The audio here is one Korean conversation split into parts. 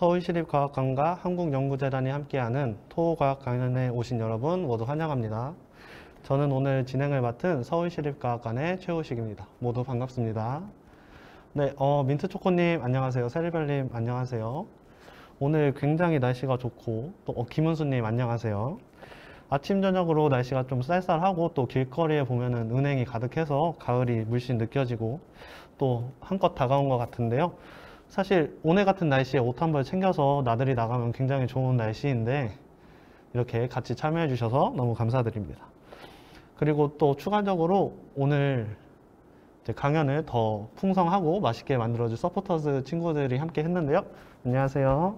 서울시립과학관과 한국연구재단이 함께하는 토호과학 강연에 오신 여러분 모두 환영합니다. 저는 오늘 진행을 맡은 서울시립과학관의 최우식입니다. 모두 반갑습니다. 네, 민트초코님 안녕하세요. 세리별님 안녕하세요. 오늘 굉장히 날씨가 좋고 또 김은수님 안녕하세요. 아침 저녁으로 날씨가 좀 쌀쌀하고 또 길거리에 보면은 은행이 가득해서 가을이 물씬 느껴지고 또 한껏 다가온 것 같은데요. 사실 오늘 같은 날씨에 옷 한 벌 챙겨서 나들이 나가면 굉장히 좋은 날씨인데 이렇게 같이 참여해 주셔서 너무 감사드립니다. 그리고 또 추가적으로 오늘 이제 강연을 더 풍성하고 맛있게 만들어줄 서포터즈 친구들이 함께 했는데요. 안녕하세요.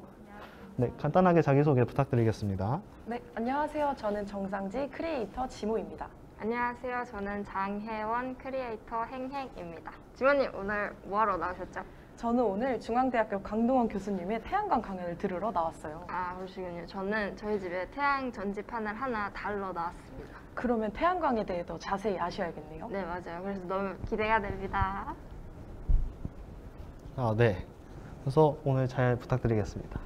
네, 간단하게 자기소개 부탁드리겠습니다. 네, 안녕하세요. 저는 정상지 크리에이터 지모입니다. 안녕하세요. 저는 장혜원 크리에이터 행행입니다. 지모님 오늘 뭐하러 나오셨죠? 저는 오늘 중앙대학교 강동원 교수님의 태양광 강연을 들으러 나왔어요. 아, 그러시군요. 저는 저희 집에 태양 전지판을 하나 달러 나왔습니다. 그러면 태양광에 대해 더 자세히 아셔야겠네요. 네, 맞아요. 그래서 너무 기대가 됩니다. 네. 그래서 오늘 잘 부탁드리겠습니다.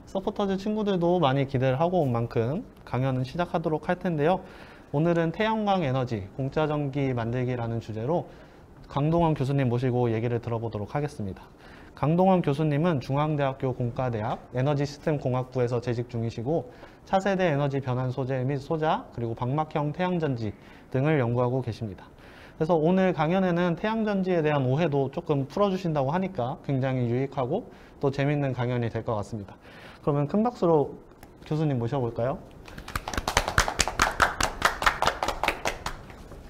서포터즈 친구들도 많이 기대를 하고 온 만큼 강연은 시작하도록 할 텐데요. 오늘은 태양광 에너지, 공짜 전기 만들기라는 주제로 강동원 교수님 모시고 얘기를 들어보도록 하겠습니다. 강동원 교수님은 중앙대학교 공과대학 에너지시스템공학부에서 재직 중이시고 차세대 에너지 변환 소재 및 소자 그리고 방막형 태양전지 등을 연구하고 계십니다. 그래서 오늘 강연에는 태양전지에 대한 오해도 조금 풀어주신다고 하니까 굉장히 유익하고 또 재밌는 강연이 될 것 같습니다. 그러면 큰 박수로 교수님 모셔볼까요?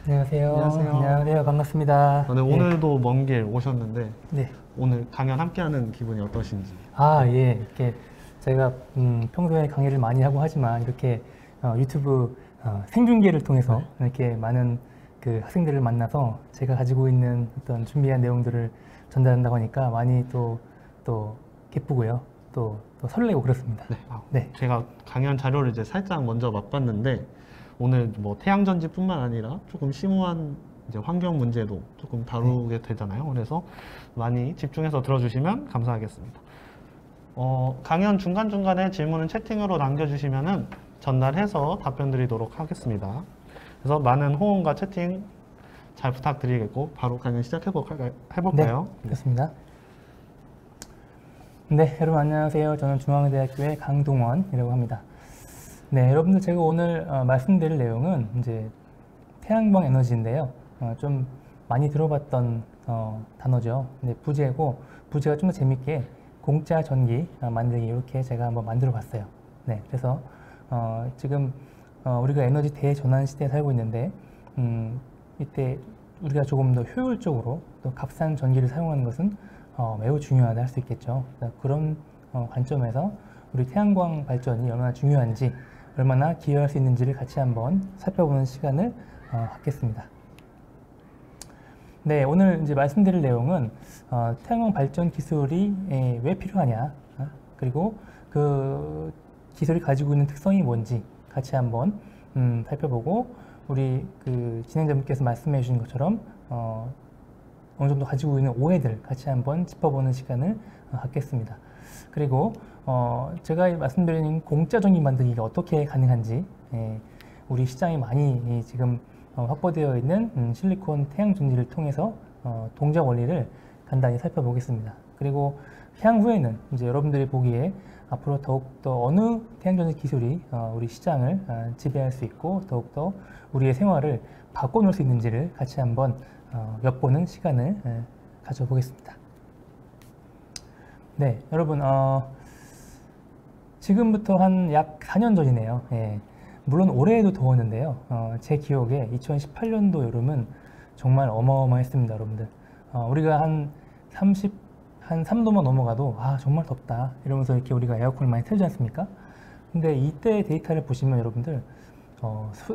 안녕하세요. 안녕하세요. 안녕하세요. 반갑습니다. 네, 오늘도 먼 길 오셨는데 네. 오늘 강연 함께하는 기분이 어떠신지? 예. 이렇게 제가 평소에 강의를 많이 하고 하지만 이렇게 유튜브 생중계를 통해서 이렇게 많은 그 학생들을 만나서 제가 가지고 있는 어떤 준비한 내용들을 전달한다고 하니까 많이 또 기쁘고요. 또 설레고 그렇습니다. 네. 네. 제가 강연 자료를 이제 살짝 먼저 맛봤는데 오늘 뭐 태양전지뿐만 아니라 조금 심오한 이제 환경 문제도 조금 다루게 되잖아요. 그래서 많이 집중해서 들어주시면 감사하겠습니다. 강연 중간중간에 질문은 채팅으로 남겨주시면은 전달해서 답변 드리도록 하겠습니다. 그래서 많은 호응과 채팅 잘 부탁드리겠고 바로 강연 시작해볼까요? 네, 좋습니다. 네, 여러분 안녕하세요. 저는 중앙대학교의 강동원이라고 합니다. 네, 여러분들 제가 오늘 말씀드릴 내용은 이제 태양광 에너지인데요. 좀 많이 들어봤던 단어죠. 근데 부제가 좀 더 재밌게 공짜 전기 만들기 이렇게 제가 한번 만들어 봤어요. 네, 그래서 지금 우리가 에너지 대전환 시대에 살고 있는데 이때 우리가 조금 더 효율적으로 또 값싼 전기를 사용하는 것은 매우 중요하다 할 수 있겠죠. 그런 관점에서 우리 태양광 발전이 얼마나 중요한지 얼마나 기여할 수 있는지를 같이 한번 살펴보는 시간을 갖겠습니다. 네, 오늘 이제 말씀드릴 내용은 태양광 발전 기술이 왜 필요하냐, 그리고 그 기술이 가지고 있는 특성이 뭔지 같이 한번 살펴보고 우리 그 진행자분께서 말씀해 주신 것처럼 어느 정도 가지고 있는 오해들 같이 한번 짚어보는 시간을 갖겠습니다. 그리고 제가 말씀드린 공짜 전기 만들기가 어떻게 가능한지 우리 시장이 많이 지금 확보되어 있는 실리콘 태양 전지를 통해서 동작 원리를 간단히 살펴보겠습니다. 그리고 향후에는 이제 여러분들이 보기에 앞으로 더욱더 어느 태양전지 기술이 우리 시장을 지배할 수 있고 더욱더 우리의 생활을 바꿔놓을 수 있는지를 같이 한번 엿보는 시간을 가져보겠습니다. 네, 여러분 지금부터 한 약 4년 전이네요. 물론 올해에도 더웠는데요. 제 기억에 2018년도 여름은 정말 어마어마했습니다, 여러분들. 우리가 한 3도만 넘어가도 정말 덥다 이러면서 이렇게 우리가 에어컨을 많이 틀지 않습니까? 근데 이때 데이터를 보시면 여러분들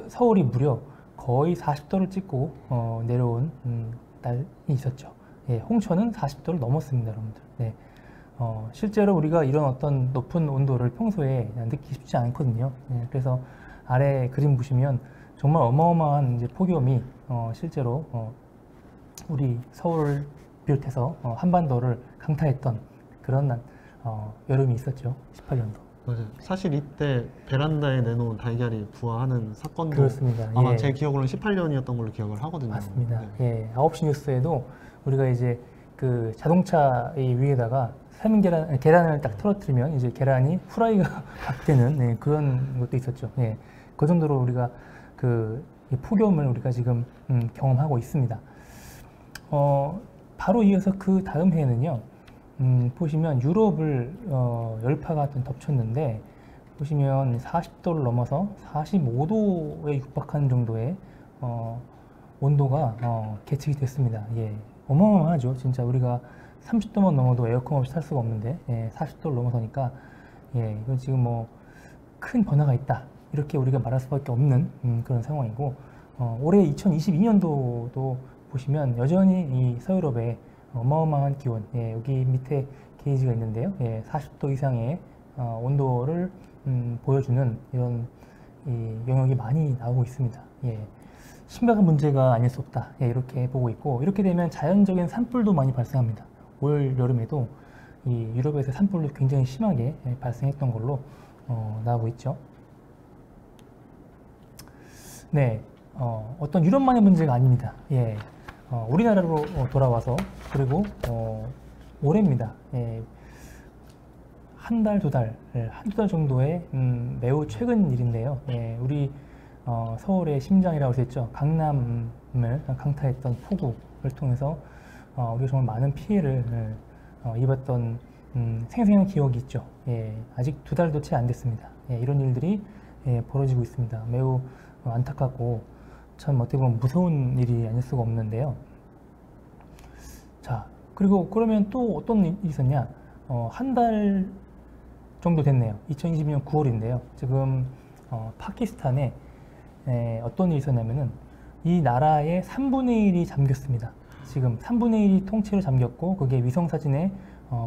서울이 무려 거의 40도를 찍고 내려온 날이 있었죠. 홍천은 40도를 넘었습니다, 여러분들. 네. 실제로 우리가 이런 어떤 높은 온도를 평소에 느끼기 쉽지 않거든요. 그래서 아래 그림 보시면 정말 어마어마한 이제 폭염이 실제로 우리 서울을 비롯해서 한반도를 강타했던 그런 여름이 있었죠. 18년도. 맞아요. 사실 이때 베란다에 내놓은 달걀이 부화하는 사건도 그렇습니다. 아마 예. 제 기억으로는 18년이었던 걸로 기억을 하거든요. 맞습니다. 네. 예, 9시 뉴스에도 우리가 이제 그 자동차의 위에다가 삶은 계란을 딱 떨어뜨리면 이제 계란이 후라이가 막 되는 네, 그런 것도 있었죠. 예, 그 정도로 우리가 이 폭염을 우리가 지금 경험하고 있습니다. 바로 이어서 그 다음 해에는요. 보시면 유럽을 열파가 좀 덮쳤는데 보시면 40도를 넘어서 45도에 육박하는 정도의 온도가 계측이 됐습니다. 예, 어마어마하죠. 진짜 우리가 30도만 넘어도 에어컨 없이 살 수가 없는데 40도를 넘어서니까 이건 지금 뭐 큰 변화가 있다 이렇게 우리가 말할 수밖에 없는 그런 상황이고 올해 2022년도도 보시면 여전히 이 서유럽의 어마어마한 기온 여기 밑에 게이지가 있는데요. 40도 이상의 온도를 보여주는 이런 영역이 많이 나오고 있습니다. 심각한 문제가 아닐 수 없다. 이렇게 보고 있고 이렇게 되면 자연적인 산불도 많이 발생합니다. 올 여름에도 이 유럽에서 산불도 굉장히 심하게 발생했던 걸로 나오고 있죠. 네, 어떤 유럽만의 문제가 아닙니다. 우리나라로 돌아와서 그리고 올해입니다. 한 달, 두 달, 한두 달 정도의 매우 최근 일인데요. 우리 서울의 심장이라고 할 수 있죠. 강남을 강타했던 폭우를 통해서 우리가 정말 많은 피해를 입었던 생생한 기억이 있죠. 아직 두 달도 채 안 됐습니다. 이런 일들이 벌어지고 있습니다. 매우 안타깝고 참 어떻게 보면 무서운 일이 아닐 수가 없는데요. 자, 그리고 그러면 또 어떤 일이 있었냐? 한 달 정도 됐네요. 2022년 9월인데요. 지금 파키스탄에 어떤 일이 있었냐면은 이 나라의 3분의 1이 잠겼습니다. 지금 3분의 1이 통째로 잠겼고 그게 위성사진에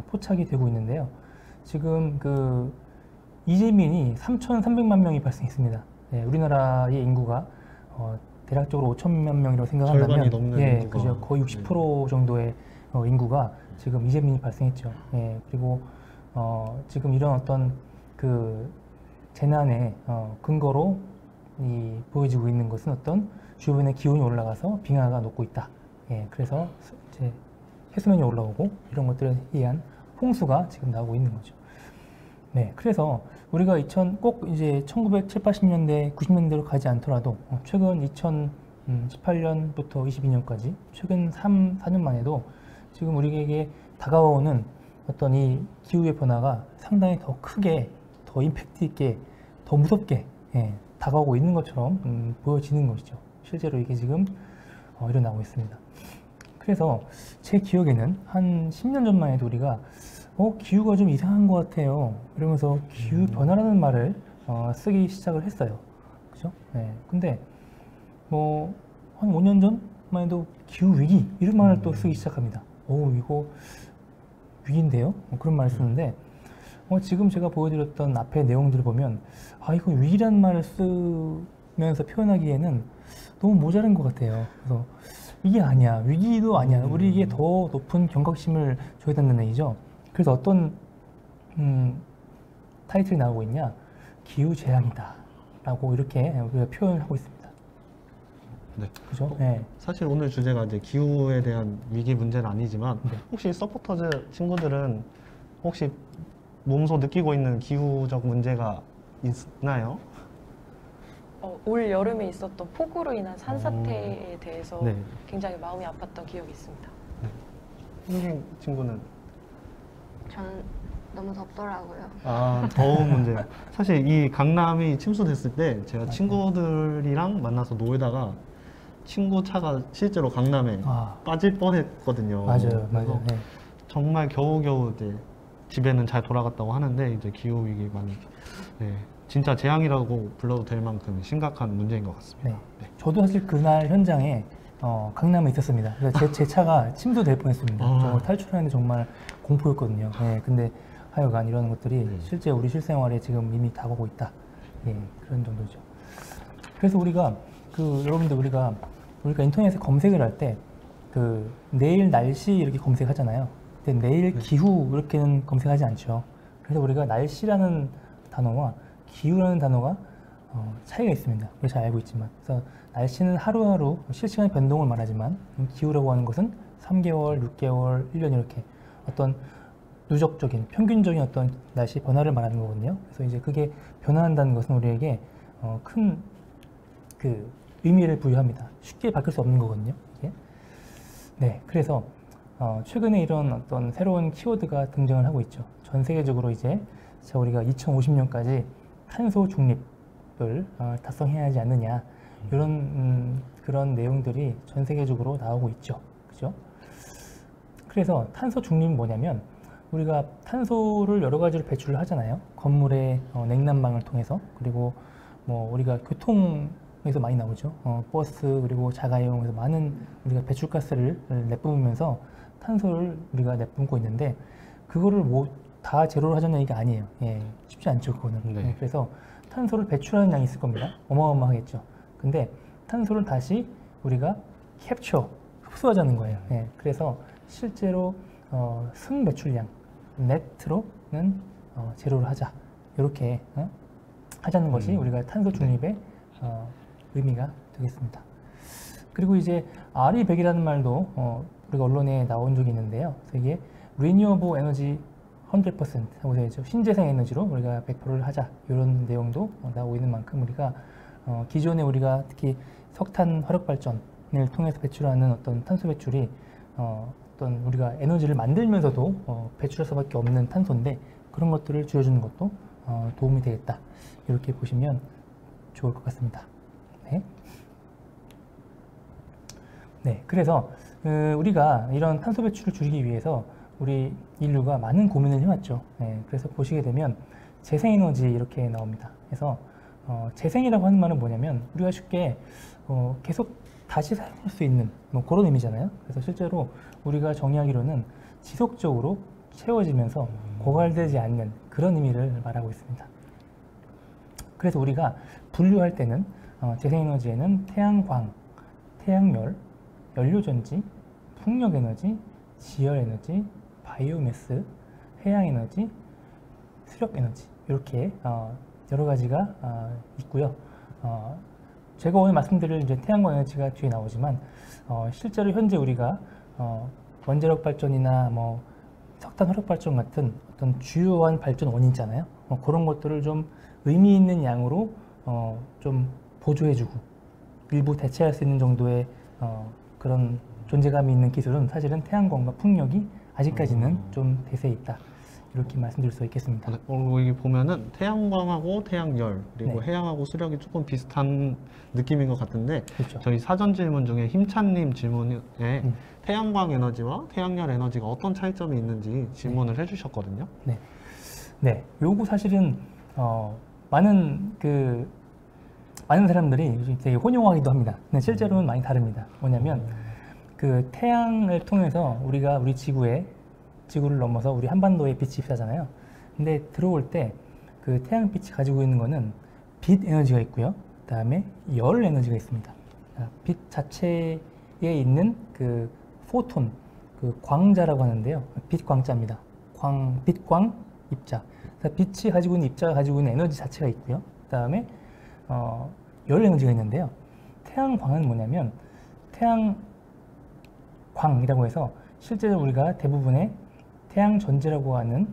포착이 되고 있는데요. 지금 그 이재민이 3,300만 명이 발생했습니다. 우리나라의 인구가 대략적으로 5천만 명이라고 생각한다면 절반이 넘는 인구가. 그죠. 거의 60% 정도의 인구가 지금 이재민이 발생했죠. 그리고 지금 이런 어떤 그 재난의 근거로 보여지고 있는 것은 어떤 주변의 기온이 올라가서 빙하가 녹고 있다. 그래서 이제 해수면이 올라오고 이런 것들에 의한 홍수가 지금 나오고 있는 거죠. 네, 그래서 우리가 꼭 이제 1970, 80년대, 90년대로 가지 않더라도 최근 2018년부터 22년까지 최근 3, 4년만 해도 지금 우리에게 다가오는 어떤 이 기후의 변화가 상당히 더 크게, 더 임팩트 있게, 더 무섭게 다가오고 있는 것처럼 보여지는 것이죠. 실제로 이게 지금 일어나고 있습니다. 그래서 제 기억에는 한 10년 전만 해도 우리가 기후가 좀 이상한 것 같아요. 이러면서 기후 변화라는 말을 쓰기 시작을 했어요. 그죠? 근데 뭐 한 5년 전만 해도 기후 위기 이런 말을 또 쓰기 시작합니다. 이거 위기인데요? 그런 말을 쓰는데 지금 제가 보여드렸던 앞에 내용들을 보면 이거 위기라는 말을 쓰면서 표현하기에는 너무 모자란 것 같아요. 그래서 이게 아니야. 위기도 아니야. 우리에게 더 높은 경각심을 줘야 된다는 얘기죠. 그래서 어떤 타이틀이 나오고 있냐? 기후재앙이다 라고 이렇게 우리가 표현을 하고 있습니다. 네. 그죠? 사실 오늘 주제가 이제 기후에 대한 위기 문제는 아니지만 혹시 서포터즈 친구들은 혹시 몸소 느끼고 있는 기후적 문제가 있나요? 올 여름에 있었던 폭우로 인한 산사태에 대해서 네. 굉장히 마음이 아팠던 기억이 있습니다. 선생 친구는 저는 너무 덥더라고요. 더운 문제. 사실 이 강남이 침수됐을 때 제가 친구들이랑 만나서 놀다가 친구 차가 실제로 강남에 빠질 뻔했거든요. 맞아요. 그래서 네. 정말 겨우겨우 이제 집에는 잘 돌아갔다고 하는데 이제 기후 위기 많이 진짜 재앙이라고 불러도 될 만큼 심각한 문제인 것 같습니다. 네. 저도 사실 그날 현장에 강남에 있었습니다. 그래서 제 차가 침수될 뻔했습니다. 정말 탈출하는데 정말 공포였거든요. 근데 하여간 이런 것들이 실제 우리 실생활에 지금 이미 다가오고 있다. 그런 정도죠. 그래서 우리가 여러분들 우리가 인터넷에 검색을 할 때 내일 날씨 이렇게 검색하잖아요. 근데 내일 기후 이렇게는 검색하지 않죠. 그래서 우리가 날씨라는 단어와 기후라는 단어가 차이가 있습니다. 우리 잘 알고 있지만. 그래서 날씨는 하루하루 실시간 변동을 말하지만 기후라고 하는 것은 3개월, 6개월, 1년 이렇게 어떤 누적적인 평균적인 어떤 날씨 변화를 말하는 거거든요. 그래서 이제 그게 변화한다는 것은 우리에게 큰 그 의미를 부여합니다. 쉽게 바뀔 수 없는 거거든요. 이게. 네, 그래서 최근에 이런 어떤 새로운 키워드가 등장을 하고 있죠. 전 세계적으로 이제 우리가 2050년까지 탄소 중립을 달성해야 하지 않느냐 이런 그런 내용들이 전 세계적으로 나오고 있죠. 그죠? 그래서 탄소 중립은 뭐냐면 우리가 탄소를 여러 가지로 배출을 하잖아요. 건물의 냉난방을 통해서 그리고 뭐 우리가 교통에서 많이 나오죠. 버스 그리고 자가용에서 많은 우리가 배출가스를 내뿜으면서 탄소를 우리가 내뿜고 있는데 그거를 뭐 다 제로로 하자는 얘기가 아니에요. 예, 쉽지 않죠, 그거는. 네. 예, 그래서 탄소를 배출하는 양이 있을 겁니다. 어마어마하겠죠. 근데 탄소를 다시 우리가 캡처, 흡수하자는 거예요. 예, 그래서 실제로 순 배출량, 네트로는 제로를 하자. 이렇게 하자는 것이 우리가 탄소 중립의 의미가 되겠습니다. 그리고 이제 RE100이라는 말도 우리가 언론에 나온 적이 있는데요. 그래서 이게 Renewable Energy 100% 하고 되죠. 신재생 에너지로 우리가 100%를 하자. 이런 내용도 나오고 있는 만큼 우리가 기존에 우리가 특히 석탄 화력 발전을 통해서 배출하는 어떤 탄소 배출이 어떤 우리가 에너지를 만들면서도 배출할 수밖에 없는 탄소인데 그런 것들을 줄여주는 것도 도움이 되겠다. 이렇게 보시면 좋을 것 같습니다. 네. 네, 그래서 우리가 이런 탄소 배출을 줄이기 위해서 우리 인류가 많은 고민을 해왔죠. 네, 그래서 보시게 되면 재생에너지 이렇게 나옵니다. 그래서 재생이라고 하는 말은 뭐냐면 우리가 쉽게 계속 다시 사용할 수 있는 뭐 그런 의미잖아요. 그래서 실제로 우리가 정의하기로는 지속적으로 채워지면서 고갈되지 않는 그런 의미를 말하고 있습니다. 그래서 우리가 분류할 때는 재생에너지에는 태양광, 태양열, 연료전지, 풍력에너지, 지열에너지, 바이오매스, 해양에너지, 수력에너지 이렇게 여러 가지가 있고요. 제가 오늘 말씀드릴 이제 태양광 에너지가 뒤에 나오지만 실제로 현재 우리가 원자력 발전이나 뭐 석탄 화력 발전 같은 어떤 주요한 발전 원인 있잖아요. 그런 것들을 좀 의미 있는 양으로 좀 보조해주고 일부 대체할 수 있는 정도의 그런 존재감이 있는 기술은 사실은 태양광과 풍력이 아직까지는 좀 대세에 있다. 이렇게 말씀드릴 수 있겠습니다. 여기 보면은 태양광하고 태양열 그리고 네. 해양하고 수력이 조금 비슷한 느낌인 것 같은데 그렇죠. 저희 사전 질문 중에 힘찬님 질문에 태양광 에너지와 태양열 에너지가 어떤 차이점이 있는지 질문을 해주셨거든요. 네. 네. 요거 사실은 많은 사람들이 되게 혼용하기도 합니다. 근데 실제로는 많이 다릅니다. 뭐냐면 그 태양을 통해서 우리가 우리 지구를 넘어서 우리 한반도에 빛이 입사잖아요. 근데 들어올 때 그 태양빛이 가지고 있는 거는 빛 에너지가 있고요. 그 다음에 열 에너지가 있습니다. 빛 자체에 있는 그 포톤, 그 광자라고 하는데요. 빛광자입니다. 빛광, 입자. 빛이 가지고 있는 입자가 가지고 있는 에너지 자체가 있고요. 그 다음에 열 에너지가 있는데요. 태양광은 뭐냐면 태양광이라고 해서 실제로 우리가 대부분의 태양 전지라고 하는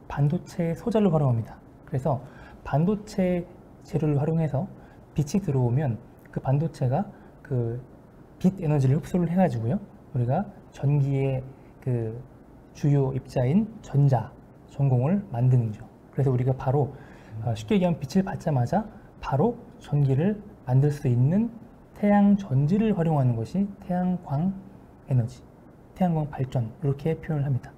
반도체 소자를 활용합니다. 그래서 반도체 재료를 활용해서 빛이 들어오면 그 반도체가 그 빛 에너지를 흡수를 해가지고요. 우리가 전기의 그 주요 입자인 전공을 만드는 거죠. 그래서 우리가 바로 쉽게 얘기하면 빛을 받자마자 바로 전기를 만들 수 있는 태양 전지를 활용하는 것이 태양광 에너지, 태양광 발전 이렇게 표현을 합니다.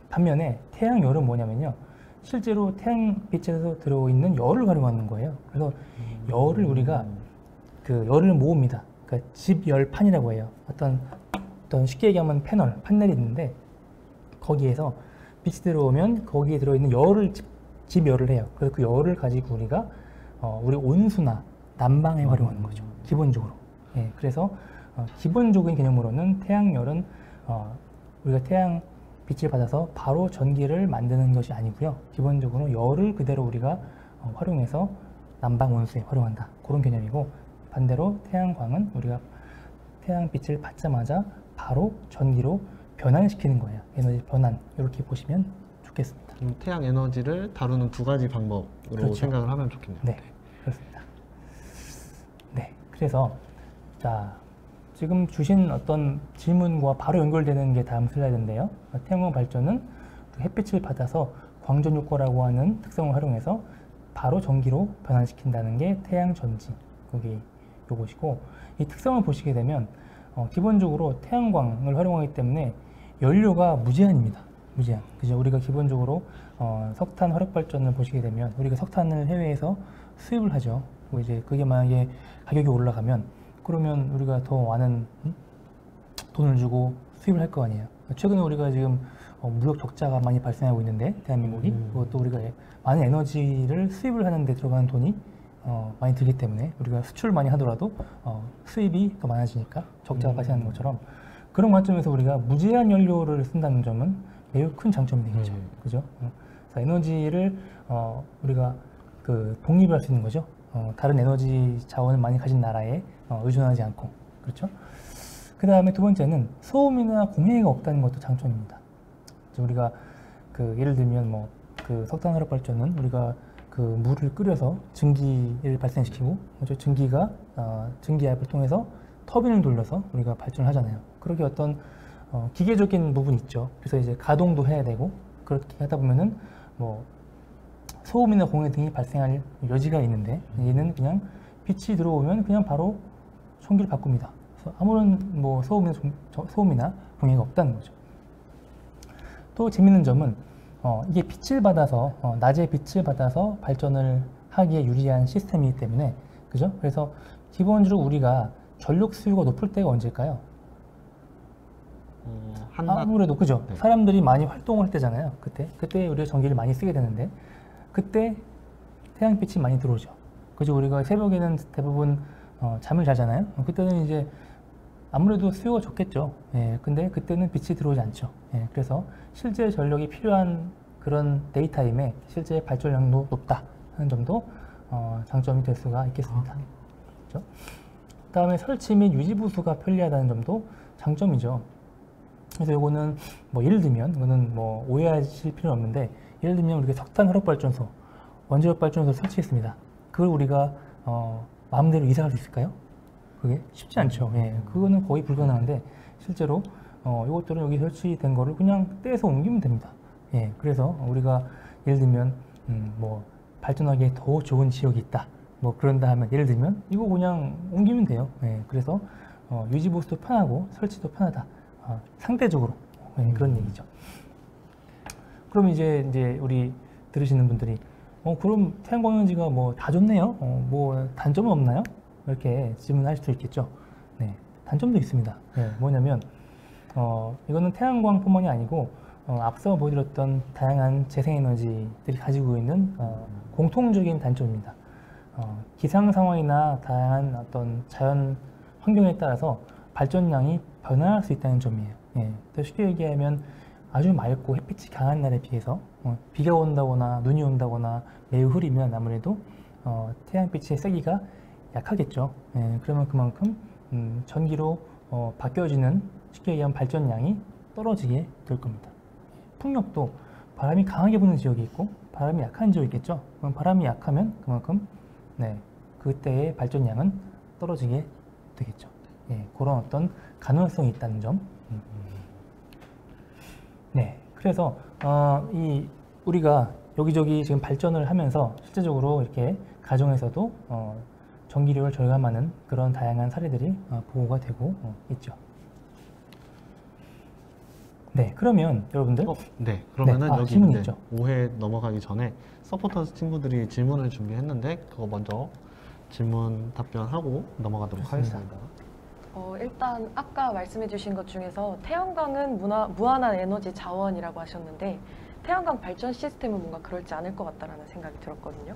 반면에 태양열은 뭐냐면요. 실제로 태양빛에서 들어있는 열을 활용하는 거예요. 그래서 열을 우리가 그 열을 모읍니다. 그러니까 집열판이라고 해요. 어떤 쉽게 얘기하면 판넬이 있는데 거기에서 빛이 들어오면 거기에 들어있는 열을 집열을 해요. 그래서 그 열을 가지고 우리가 우리 온수나 난방에 활용하는 거죠. 기본적으로. 예, 그래서 기본적인 개념으로는 태양열은 우리가 빛을 받아서 바로 전기를 만드는 것이 아니고요. 기본적으로 열을 그대로 우리가 활용해서 난방 온수에 활용한다. 그런 개념이고, 반대로 태양광은 우리가 태양빛을 받자마자 바로 전기로 변환시키는 거예요. 에너지 변환, 이렇게 보시면 좋겠습니다. 태양 에너지를 다루는 두 가지 방법으로 그렇죠. 생각을 하면 좋겠네요. 네, 그렇습니다. 네, 그래서 자, 지금 주신 어떤 질문과 바로 연결되는 게 다음 슬라이드인데요. 태양광 발전은 햇빛을 받아서 광전 효과라고 하는 특성을 활용해서 바로 전기로 변환시킨다는 게 태양전지, 거기 요것이고, 이 특성을 보시게 되면 기본적으로 태양광을 활용하기 때문에 연료가 무제한입니다. 무제한. 그죠? 우리가 기본적으로 석탄 화력 발전을 보시게 되면 우리가 석탄을 해외에서 수입을 하죠. 그리고 이제 그게 만약에 가격이 올라가면 그러면 우리가 더 많은 돈을 주고 수입을 할 거 아니에요. 최근에 우리가 지금 무역 적자가 많이 발생하고 있는데 대한민국이 그것도 우리가 많은 에너지를 수입을 하는 데 들어가는 돈이 많이 들기 때문에 우리가 수출을 많이 하더라도 수입이 더 많아지니까 적자가 발생하는 것처럼, 그런 관점에서 우리가 무제한 연료를 쓴다는 점은 매우 큰 장점이 되겠죠. 그죠? 그래서 에너지를 우리가 독립할 수 있는 거죠. 다른 에너지 자원을 많이 가진 나라에 의존하지 않고. 그렇죠? 그 다음에 두 번째는 소음이나 공해가 없다는 것도 장점입니다. 우리가 예를 들면 석탄 화력 발전은 우리가 물을 끓여서 증기를 발생시키고, 증기가 증기압을 통해서 터빈을 돌려서 우리가 발전을 하잖아요. 그렇게 어떤 기계적인 부분이 있죠. 그래서 이제 가동도 해야 되고, 그렇게 하다 보면은 소음이나 공해 등이 발생할 여지가 있는데, 얘는 그냥 빛이 들어오면 그냥 바로 전기를 바꿉니다. 그래서 아무런 소음이나 공해가 없다는 거죠. 또 재밌는 점은 이게 빛을 받아서 낮에 빛을 받아서 발전을 하기에 유리한 시스템이기 때문에, 그죠? 그래서 기본적으로 우리가 전력 수요가 높을 때가 언제일까요? 한낮. 아무래도 그죠? 네. 사람들이 많이 활동을 할 때잖아요. 그때 우리가 전기를 많이 쓰게 되는데, 그때 태양빛이 많이 들어오죠. 그죠? 우리가 새벽에는 대부분 잠을 자잖아요. 그때는 이제 아무래도 수요가 좋겠죠. 예, 근데 그때는 빛이 들어오지 않죠. 예, 그래서 실제 전력이 필요한 그런 데이타임에 실제 발전량도 높다 하는 점도 장점이 될 수가 있겠습니다. 그렇죠? 그다음에 설치 및 유지 보수가 편리하다는 점도 장점이죠. 그래서 이거는 예를 들면 이거는 오해하실 필요는 없는데, 예를 들면 우리가 석탄 화력 발전소, 원자력 발전소 설치했습니다. 그걸 우리가 마음대로 이사할 수 있을까요? 그게 쉽지 않죠. 예, 그거는 거의 불가능한데, 실제로 이것들은 여기 설치된 거를 그냥 떼서 옮기면 됩니다. 예, 그래서 우리가 예를 들면 발전하기에 더 좋은 지역이 있다, 그런다 하면 예를 들면 이거 그냥 옮기면 돼요. 예, 그래서 유지 보수도 편하고 설치도 편하다. 상대적으로 그런 얘기죠. 그럼 이제 우리 들으시는 분들이 그럼 태양광에너지가 다 좋네요. 단점은 없나요? 이렇게 질문할 수도 있겠죠. 네, 단점도 있습니다. 네, 뭐냐면 이거는 태양광뿐만이 아니고 앞서 보여드렸던 다양한 재생에너지들이 가지고 있는 공통적인 단점입니다. 기상 상황이나 다양한 어떤 자연 환경에 따라서 발전량이 변화할 수 있다는 점이에요. 예, 더 쉽게 얘기하면 아주 맑고 햇빛이 강한 날에 비해서 비가 온다거나 눈이 온다거나 매우 흐리면 아무래도 태양빛의 세기가 약하겠죠. 예, 그러면 그만큼 전기로 바뀌어지는 쉽게 얘기하면 발전량이 떨어지게 될 겁니다. 풍력도 바람이 강하게 부는 지역이 있고 바람이 약한 지역이 있겠죠. 그럼 바람이 약하면 그만큼 그때의 발전량은 떨어지게 되겠죠. 예, 그런 어떤 가능성이 있다는 점. 네, 그래서 우리가 여기저기 지금 발전을 하면서 실제적으로 이렇게 가정에서도 전기료를 절감하는 그런 다양한 사례들이 보고가 되고 있죠. 네, 그러면 여러분들 네, 그러면은 여기 질문 이제 있죠. 오해 넘어가기 전에 서포터스 친구들이 질문을 준비했는데 그거 먼저 질문 답변하고 넘어가도록 좋습니다. 하겠습니다. 일단 아까 말씀해 주신 것 중에서 태양광은 무한한 에너지 자원이라고 하셨는데 태양광 발전 시스템은 뭔가 그렇지 않을 것 같다라는 생각이 들었거든요.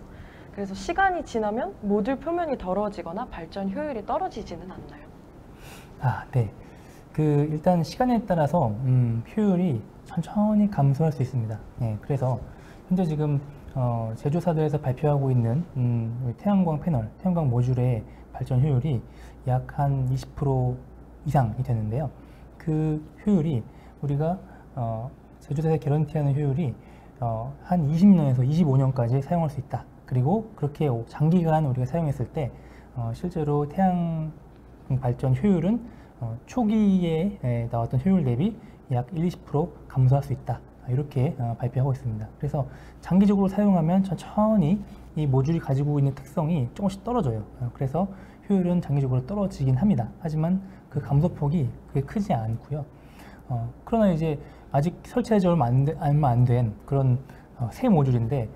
그래서 시간이 지나면 모듈 표면이 더러워지거나 발전 효율이 떨어지지는 않나요? 네. 일단 시간에 따라서 효율이 천천히 감소할 수 있습니다. 예, 그래서 현재 지금 제조사들에서 발표하고 있는 태양광 패널, 태양광 모듈의 발전 효율이 약 한 20% 이상이 되는데요. 그 효율이 우리가 제조사에서 개런티하는 효율이 한 20년에서 25년까지 사용할 수 있다. 그리고 그렇게 장기간 우리가 사용했을 때 실제로 태양 발전 효율은 초기에 나왔던 효율 대비 약 1-20% 감소할 수 있다. 이렇게 발표하고 있습니다. 그래서 장기적으로 사용하면 천천히 이 모듈이 가지고 있는 특성이 조금씩 떨어져요. 그래서 효율은 장기적으로 떨어지긴 합니다. 하지만 그 감소폭이 그게 크지 않고요. 그러나 이제 아직 설치한 지 얼마 안 된 그런 새 모듈인데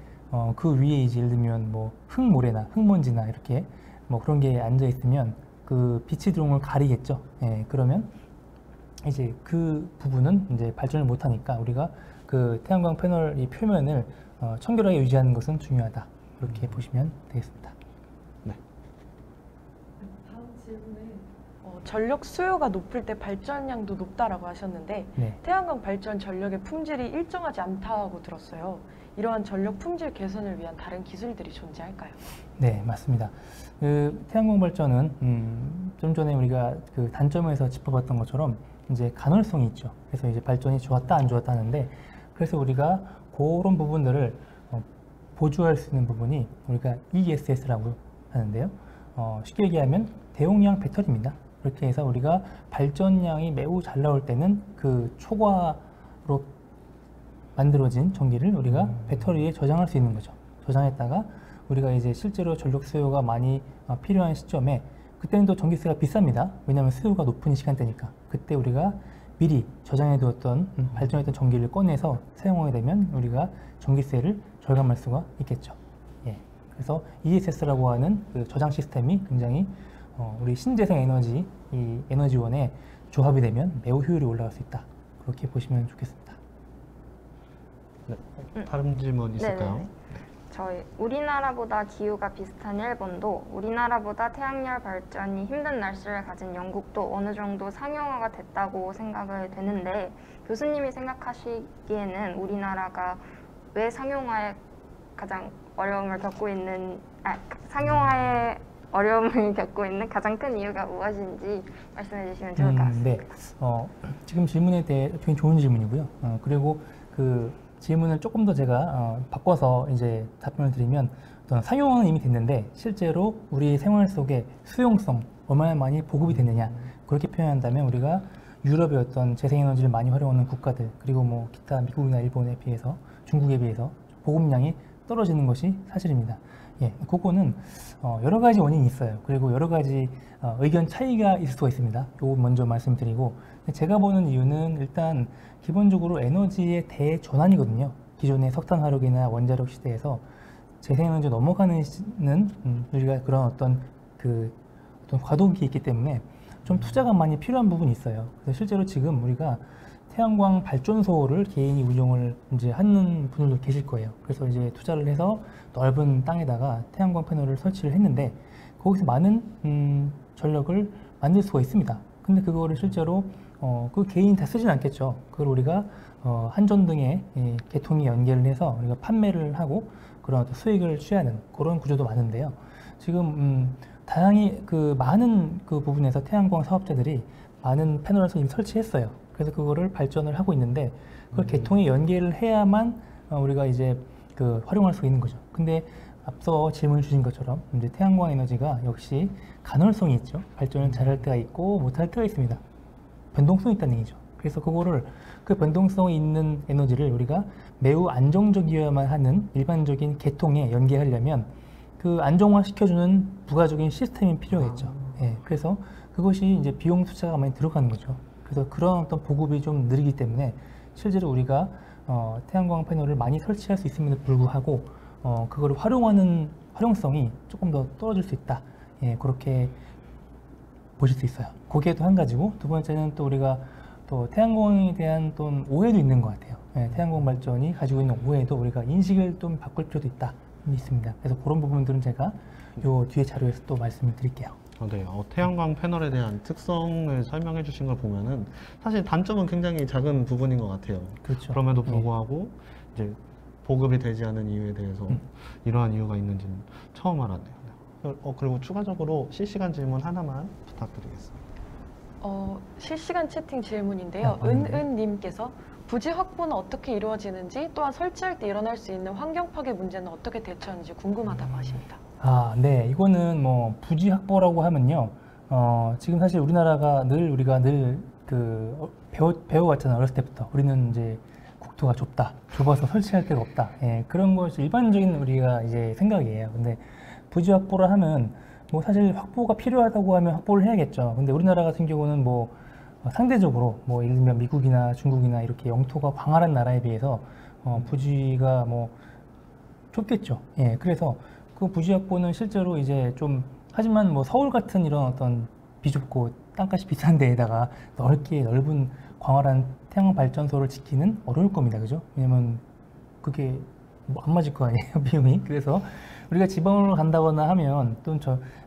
그 위에 이제 예를 들면 뭐 흙모래나 흙먼지나 이렇게 뭐 그런 게 앉아 있으면 그 빛이 들어온 걸 가리겠죠. 예, 그러면 이제 그 부분은 이제 발전을 못 하니까 우리가 그 태양광 패널 이 표면을 청결하게 유지하는 것은 중요하다. 그렇게 보시면 되겠습니다. 다음 질문은 전력 수요가 높을 때 발전량도 높다라고 하셨는데 네. 태양광 발전 전력의 품질이 일정하지 않다고 들었어요. 이러한 전력 품질 개선을 위한 다른 기술들이 존재할까요? 네, 맞습니다. 그 태양광 발전은 좀 전에 우리가 그 단점에서 짚어봤던 것처럼 이제 간헐성이 있죠. 그래서 이제 발전이 좋았다 안 좋았다 하는데 그래서 우리가 그런 부분들을 보조할 수 있는 부분이 우리가 ESS라고 하는데요. 쉽게 얘기하면 대용량 배터리입니다. 그렇게 해서 우리가 발전량이 매우 잘 나올 때는 그 초과로 만들어진 전기를 우리가 배터리에 저장할 수 있는 거죠. 저장했다가 우리가 이제 실제로 전력 수요가 많이 필요한 시점에 그때는 또 전기세가 비쌉니다. 왜냐하면 수요가 높은 시간대니까. 그때 우리가 미리 저장해 두었던 발전했던 전기를 꺼내서 사용하게 되면 우리가 전기세를 절감할 수가 있겠죠. 예. 그래서 ESS라고 하는 그 저장 시스템이 굉장히 우리 신재생 에너지 이 에너지원에 조합이 되면 매우 효율이 올라갈 수 있다. 그렇게 보시면 좋겠습니다. 네. 다른 질문 있을까요? 네네네. 저희 우리나라보다 기후가 비슷한 일본도 우리나라보다 태양열 발전이 힘든 날씨를 가진 영국도 어느 정도 상용화가 됐다고 생각을 되는데 교수님이 생각하시기에는 우리나라가 왜 상용화에 가장 어려움을 겪고 있는 상용화에 어려움을 겪고 있는 가장 큰 이유가 무엇인지 말씀해 주시면 좋을 것 같습니다. 네. 지금 질문에 대해 굉장히 좋은 질문이고요. 그리고 그 질문을 조금 더 제가 바꿔서 이제 답변을 드리면 어떤 상용화는 이미 됐는데 실제로 우리 생활 속에 수용성 얼마나 많이 보급이 됐느냐 그렇게 표현한다면 우리가 유럽의 어떤 재생에너지를 많이 활용하는 국가들 그리고 뭐 기타 미국이나 일본에 비해서 중국에 비해서 보급량이 떨어지는 것이 사실입니다. 예, 그거는 여러 가지 원인이 있어요. 그리고 여러 가지 의견 차이가 있을 수가 있습니다. 요거 먼저 말씀드리고 제가 보는 이유는 일단 기본적으로 에너지의 대전환이거든요. 기존의 석탄 화력이나 원자력 시대에서 재생에너지 넘어가는 우리가 그런 어떤 과도기가 있기 때문에 좀 투자가 많이 필요한 부분이 있어요. 그래서 실제로 지금 우리가 태양광 발전소를 개인이 운영을 이제 하는 분들도 계실 거예요. 그래서 이제 투자를 해서 넓은 땅에다가 태양광 패널을 설치를 했는데 거기서 많은 전력을 만들 수가 있습니다. 근데 그거를 실제로 그 개인이 다 쓰진 않겠죠. 그걸 우리가 한전등에 계통에 연결을 해서 우리가 판매를 하고 그런 어떤 수익을 취하는 그런 구조도 많은데요. 지금 다양히 그 많은 그 부분에서 태양광 사업자들이 많은 패널을 이미 설치했어요. 그래서 그거를 발전을 하고 있는데 그걸 계통에 연계를 해야만 우리가 이제 활용할 수 있는 거죠. 근데 앞서 질문 주신 것처럼 이제 태양광 에너지가 역시 간헐성이 있죠. 발전을 잘할 때가 있고 못할 때가 있습니다. 변동성이 있다는 얘기죠. 그래서 그거를 그 변동성이 있는 에너지를 우리가 매우 안정적이어야만 하는 일반적인 계통에 연계하려면 그 안정화 시켜주는 부가적인 시스템이 필요했죠. 예, 그래서 그것이 이제 비용 투자가 많이 들어가는 거죠. 그래서 그런 어떤 보급이 좀 느리기 때문에 실제로 우리가 태양광 패널을 많이 설치할 수 있음에도 불구하고 그거를 활용하는 활용성이 조금 더 떨어질 수 있다. 예, 그렇게 보실 수 있어요. 그게 또 한 가지고 두 번째는 또 우리가 또 태양광에 대한 또 오해도 있는 것 같아요. 예, 태양광 발전이 가지고 있는 오해도 우리가 인식을 좀 바꿀 필요도 있습니다. 그래서 그런 부분들은 제가 요 뒤에 자료에서 또 말씀을 드릴게요. 네. 태양광 패널에 대한 특성을 설명해 주신 걸 보면은 사실 단점은 굉장히 작은 부분인 것 같아요. 그렇죠. 그럼에도 불구하고 이제 보급이 되지 않은 이유에 대해서 이러한 이유가 있는지는 처음 알았네요. 그리고 추가적으로 실시간 질문 하나만 부탁드리겠습니다. 실시간 채팅 질문인데요. 은은님께서 부지 확보는 어떻게 이루어지는지, 또한 설치할 때 일어날 수 있는 환경 파괴 문제는 어떻게 대처하는지 궁금하다고 하십니다. 네. 이거는 뭐 부지 확보라고 하면요. 지금 사실 우리나라가 우리가 배워왔잖아요. 어렸을 때부터. 우리는 이제 국토가 좁아서 설치할 데가 없다. 예, 그런 것이 일반적인 우리가 이제 생각이에요. 근데 부지 확보를 하면 뭐 사실 확보가 필요하다고 하면 확보를 해야겠죠. 근데 우리나라 같은 경우는 뭐 상대적으로 뭐 예를 들면 미국이나 중국이나 이렇게 영토가 광활한 나라에 비해서 부지가 뭐 좁겠죠. 예, 그래서 그 부지 확보는 실제로 이제 좀, 하지만 뭐 서울 같은 이런 어떤 비좁고 땅값이 비싼 데에다가 넓은 광활한 태양 발전소를 짓기는 어려울 겁니다. 그죠? 왜냐면 그게 뭐 안 맞을 거 아니에요, 비용이. 그래서 우리가 지방으로 간다거나 하면 또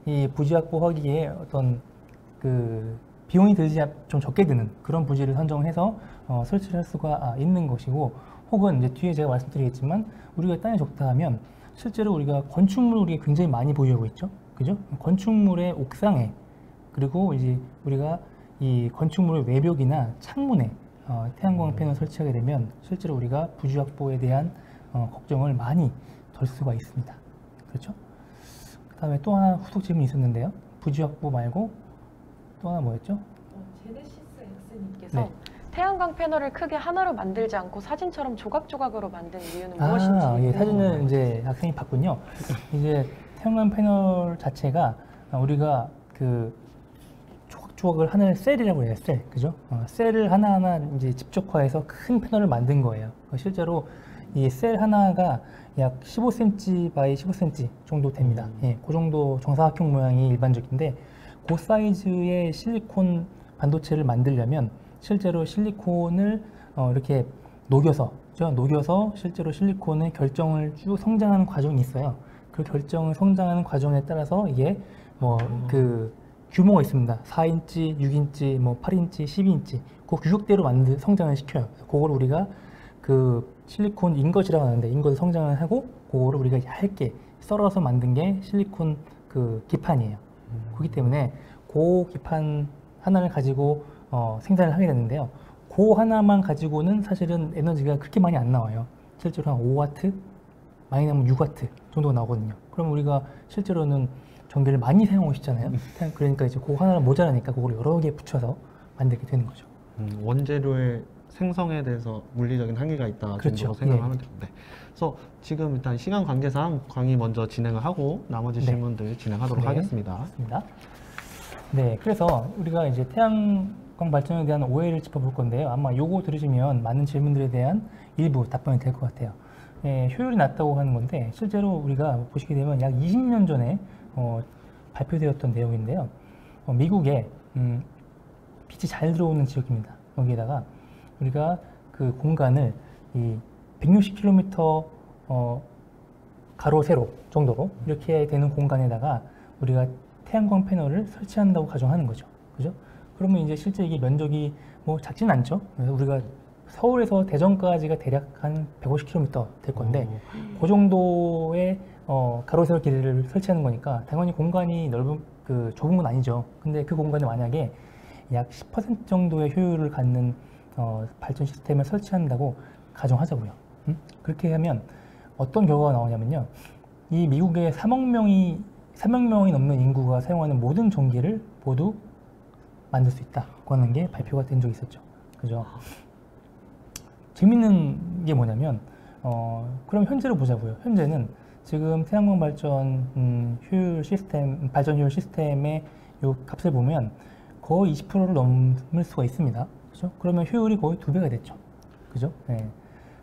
이 부지 확보하기에 어떤 그 비용이 들지 좀 적게 드는 그런 부지를 선정해서 설치를 할 수가 있는 것이고, 혹은 이제 뒤에 제가 말씀드리겠지만 우리가 땅이 적다 하면 실제로 우리가 건축물을 우리가 굉장히 많이 보유하고 있죠. 그죠? 건축물의 옥상에, 그리고 이제 우리가 이 건축물의 외벽이나 창문에 태양광 패널 설치하게 되면 실제로 우리가 부지 확보에 대한 걱정을 많이 덜 수가 있습니다. 그렇죠? 그 다음에 또 하나 후속 질문이 있었는데요. 부지 확보 말고 또 하나 뭐였죠? 제네시스 X님께서 네. 태양광 패널을 크게 하나로 만들지 않고 사진처럼 조각조각으로 만든 이유는 무엇인지. 예, 사진을 이제 학생이 봤군요. 이제 태양광 패널 자체가 우리가 그 조각조각을 하는 셀이라고 해요. 셀, 그죠? 셀을 하나하나 이제 집적화해서 큰 패널을 만든 거예요. 실제로 이 셀 하나가 약 15cm by 15cm 정도 됩니다. 예, 그 정도 정사각형 모양이 일반적인데, 그 사이즈의 실리콘 반도체를 만들려면 실제로 실리콘을 이렇게 녹여서 실제로 실리콘의 결정을 쭉 성장하는 과정이 있어요. 그 결정을 성장하는 과정에 따라서 이게 뭐 그 규모가 있습니다. 4인치, 6인치, 뭐 8인치, 12인치 그 규격대로 성장을 시켜요. 그걸 우리가 그 실리콘 인것이라고 하는데, 인것을 성장을 하고 그거를 우리가 얇게 썰어서 만든 게 실리콘 그 기판이에요. 그렇기 때문에 그 기판 하나를 가지고 생산을 하게 되는데요. 그 하나만 가지고는 사실은 에너지가 그렇게 많이 안 나와요. 실제로 한 5W, 많이 나오면 6W 정도가 나오거든요. 그럼 우리가 실제로는 전기를 많이 사용하고 싶잖아요. 그러니까 이제 그 하나가 모자라니까 그걸 여러 개 붙여서 만들게 되는 거죠. 원재료의 생성에 대해서 물리적인 한계가 있다 그렇죠. 정도로 생각하면 돼요. 네. 그래서 지금 일단 시간 관계상 강의 먼저 진행을 하고 나머지 네. 질문들 진행하도록 네. 하겠습니다. 맞습니다. 네, 그래서 우리가 이제 태양광 발전에 대한 오해를 짚어볼 건데요. 아마 요거 들으시면 많은 질문들에 대한 일부 답변이 될 것 같아요. 예, 효율이 낮다고 하는 건데, 실제로 우리가 보시게 되면 약 20년 전에 발표되었던 내용인데요. 미국에 빛이 잘 들어오는 지역입니다. 여기에다가 우리가 그 공간을 이 160km 가로 세로 정도로 이렇게 되는 공간에다가 우리가 태양광 패널을 설치한다고 가정하는 거죠. 그죠? 그러면 이제 실제 이게 면적이 뭐 작진 않죠. 그래서 우리가 서울에서 대전까지가 대략 한 150km 될 건데, 그 정도의 가로 세로 길이를 설치하는 거니까 당연히 공간이 좁은 건 아니죠. 근데 그 공간에 만약에 약 10% 정도의 효율을 갖는 발전 시스템을 설치한다고 가정하자고요. 그렇게 하면 어떤 결과가 나오냐면요. 이 미국의 3억 명이 넘는 인구가 사용하는 모든 전기를 모두 만들 수 있다고 하는 게 발표가 된 적이 있었죠. 그죠? 재밌는 게 뭐냐면, 그럼 현재로 보자고요. 현재는 지금 태양광 발전 발전 효율 시스템의 요 값을 보면 거의 20%를 넘을 수가 있습니다. 그죠? 그러면 효율이 거의 2배가 됐죠. 그죠? 네.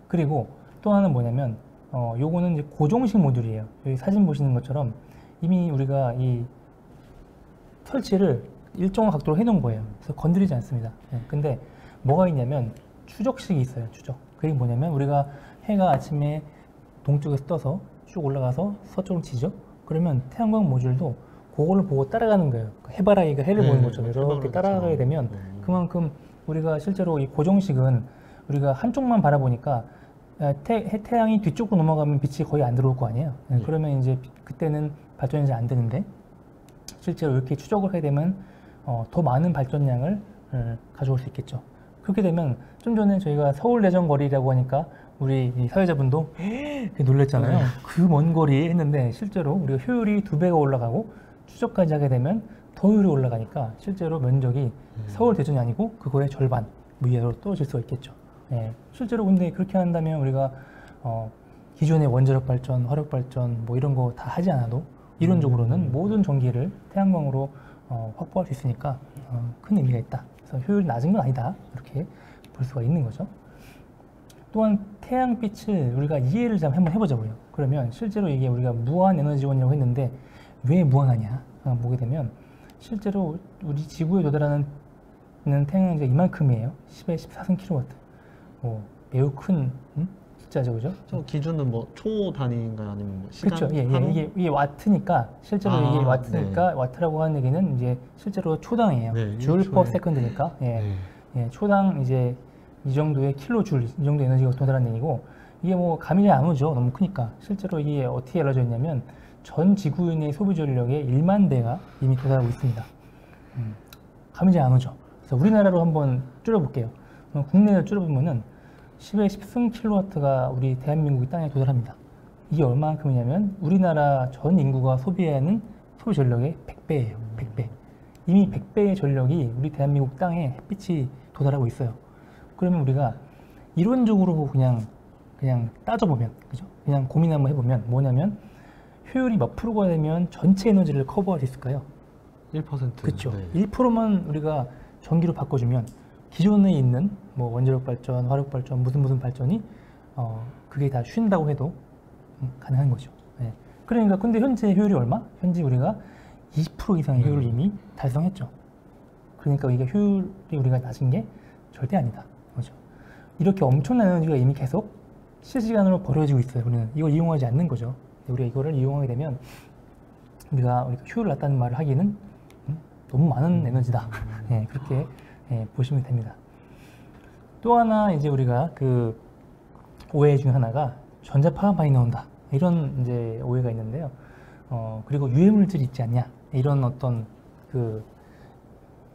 그리고 또 하나는 뭐냐면, 요거는 이제 고정식 모듈이에요. 여기 사진 보시는 것처럼 이미 우리가 이 설치를 일정한 각도로 해놓은 거예요. 그래서 건드리지 않습니다. 네. 근데 뭐가 있냐면 추적식이 있어요. 추적. 그게 뭐냐면 우리가 해가 아침에 동쪽에서 떠서 쭉 올라가서 서쪽으로 지죠. 그러면 태양광 모듈도 그거를 보고 따라가는 거예요. 해바라기가 해를 네, 보는 것처럼 이렇게 해바라기처럼. 따라가게 되면 그만큼 우리가 실제로 이 고정식은 우리가 한쪽만 바라보니까 태양이 뒤쪽으로 넘어가면 빛이 거의 안 들어올 거 아니에요. 네. 그러면 이제 그때는 발전이 잘 안 되는데 실제로 이렇게 추적을 하게 되면 더 많은 발전량을 가져올 수 있겠죠. 그렇게 되면 좀 전에 저희가 서울대전 거리라고 하니까 우리 이 사회자분도 놀랬잖아요. 네. 그 먼 거리 했는데 실제로 우리가 효율이 2배가 올라가고 추적까지 하게 되면 더 효율이 올라가니까 실제로 면적이 서울대전이 아니고 그거의 절반 뭐 이하로 떨어질 수가 있겠죠. 예, 실제로 근데 그렇게 한다면 우리가 기존의 원자력 발전, 화력 발전 뭐 이런 거 다 하지 않아도 이론적으로는 모든 전기를 태양광으로 확보할 수 있으니까 큰 의미가 있다. 그래서 효율이 낮은 건 아니다. 이렇게 볼 수가 있는 거죠. 또한 태양빛을 우리가 이해를 좀 한번 해보자고요. 그러면 실제로 이게 우리가 무한 에너지원이라고 했는데 왜 무한하냐 보게 되면 실제로 우리 지구에 도달하는 태양광이 이만큼이에요. 10의 14승 킬로와트. 매우 큰 숫자죠, 그죠? 저 기준은 뭐 초 단위인가요? 아니면 뭐 시간? 그렇죠. 예, 하루? 이게 와트니까 실제로 아, 이게 와트니까 와트라고 하는 얘기는 이제 실제로 초당이에요. 네, 줄 일초에. 퍼 세컨드니까 네. 예, 초당 이제 이 정도의 킬로줄 이 정도 에너지가 도달하는 얘기고 이게 뭐 감이 잘 안 오죠. 너무 크니까 실제로 이게 어떻게 알려져 있냐면 전 지구인의 소비 전력의 1만 배가 이미 도달하고 있습니다. 감이 잘 안 오죠. 그래서 우리나라로 한번 줄여볼게요. 국내를 줄여보면은 10의 10승 킬로와트가 우리 대한민국의 땅에 도달합니다. 이게 얼마만큼이냐면 우리나라 전 인구가 소비하는 소비 전력의 100배예요. 100배. 이미 100배의 전력이 우리 대한민국 땅에 햇빛이 도달하고 있어요. 그러면 우리가 이론적으로 그냥 따져보면, 그죠? 그냥 고민 한번 해보면 뭐냐면 효율이 몇 프로가 되면 전체 에너지를 커버할 수 있을까요? 1%. 그렇죠. 네. 1%만 우리가 전기로 바꿔주면 기존에 있는 뭐 원자력 발전, 화력 발전, 무슨 발전이 그게 다 쉰다고 해도 가능한 거죠. 네. 그러니까 근데 현재 효율이 얼마? 현재 우리가 20% 이상의 효율을 이미 달성했죠. 그러니까 이게 효율이 우리가 낮은 게 절대 아니다. 그렇죠. 이렇게 엄청난 에너지가 이미 계속 실시간으로 버려지고 있어요. 우리는 이걸 이용하지 않는 거죠. 우리가 이거를 이용하게 되면 우리가 효율을 낮다는 말을 하기는 너무 많은 에너지다. 네, 그렇게 보시면 됩니다. 또 하나 이제 우리가 그 오해 중 하나가 전자파가 많이 나온다. 이런 이제 오해가 있는데요. 그리고 유해물질이 있지 않냐. 이런 어떤 그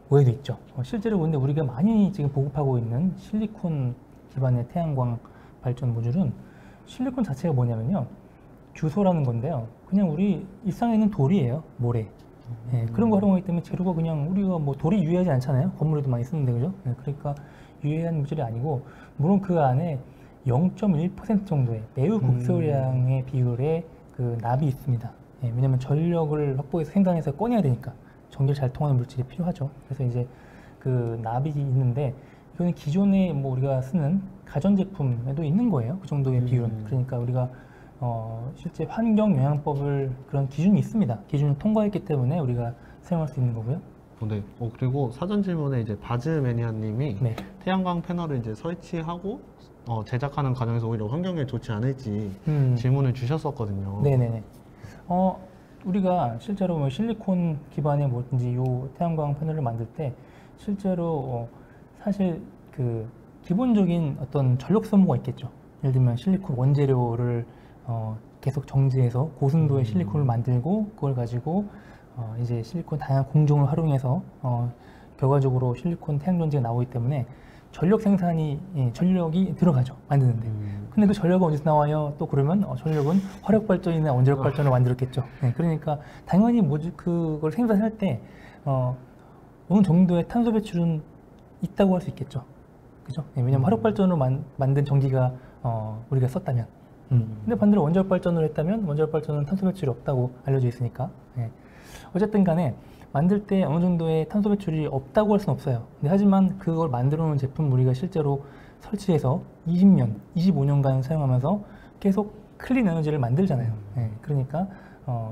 오해도 있죠. 실제로 근데 우리가 많이 지금 보급하고 있는 실리콘 기반의 태양광 발전 모듈은 실리콘 자체가 뭐냐면요. 규소라는 건데요. 그냥 우리 일상에 있는 돌이에요. 모래. 예, 그런 거 활용하기 때문에 재료가 그냥 우리가 뭐 돌이 유해하지 않잖아요. 건물에도 많이 쓰는데 그죠? 예, 그러니까 유해한 물질이 아니고 물론 그 안에 0.1% 정도의 매우 극소량의 비율의 그 납이 있습니다. 예, 왜냐하면 전력을 확보해서 생산해서 꺼내야 되니까 전기를 잘 통하는 물질이 필요하죠. 그래서 이제 그 납이 있는데 이거는 기존에 뭐 우리가 쓰는 가전제품에도 있는 거예요. 그 정도의 비율은. 그러니까 우리가 실제 환경영향법을 그런 기준이 있습니다. 기준을 통과했기 때문에 우리가 사용할 수 있는 거고요. 네. 그리고 사전 질문에 이제 바즈매니아님이 네. 태양광 패널을 이제 설치하고 제작하는 과정에서 오히려 환경에 좋지 않을지 질문을 주셨었거든요. 네네네. 우리가 실제로 뭐 실리콘 기반의 뭐든지 요 태양광 패널을 만들 때 실제로 사실 그 기본적인 어떤 전력 소모가 있겠죠. 예를 들면 실리콘 원재료를 계속 정제해서 고순도의 실리콘을 만들고 그걸 가지고 이제 실리콘 다양한 공정을 활용해서 결과적으로 실리콘 태양전지가 나오기 때문에 전력 생산이 전력이 들어가죠. 만드는데. 근데 그 전력은 어디서 나와요? 또 그러면 전력은 화력 발전이나 원자력 발전을 만들었겠죠. 네, 그러니까 당연히 그걸 생산할 때 어느 정도의 탄소 배출은 있다고 할 수 있겠죠. 그죠? 네, 왜냐면 화력 발전으로 만든 전기가 우리가 썼다면. 근데 반대로 원자력 발전을 했다면 원자력 발전은 탄소 배출이 없다고 알려져 있으니까. 네. 어쨌든 간에 만들 때 어느 정도의 탄소 배출이 없다고 할 수는 없어요. 근데 하지만 그걸 만들어 놓은 제품 우리가 실제로 설치해서 20년, 25년간 사용하면서 계속 클린 에너지를 만들잖아요. 네. 그러니까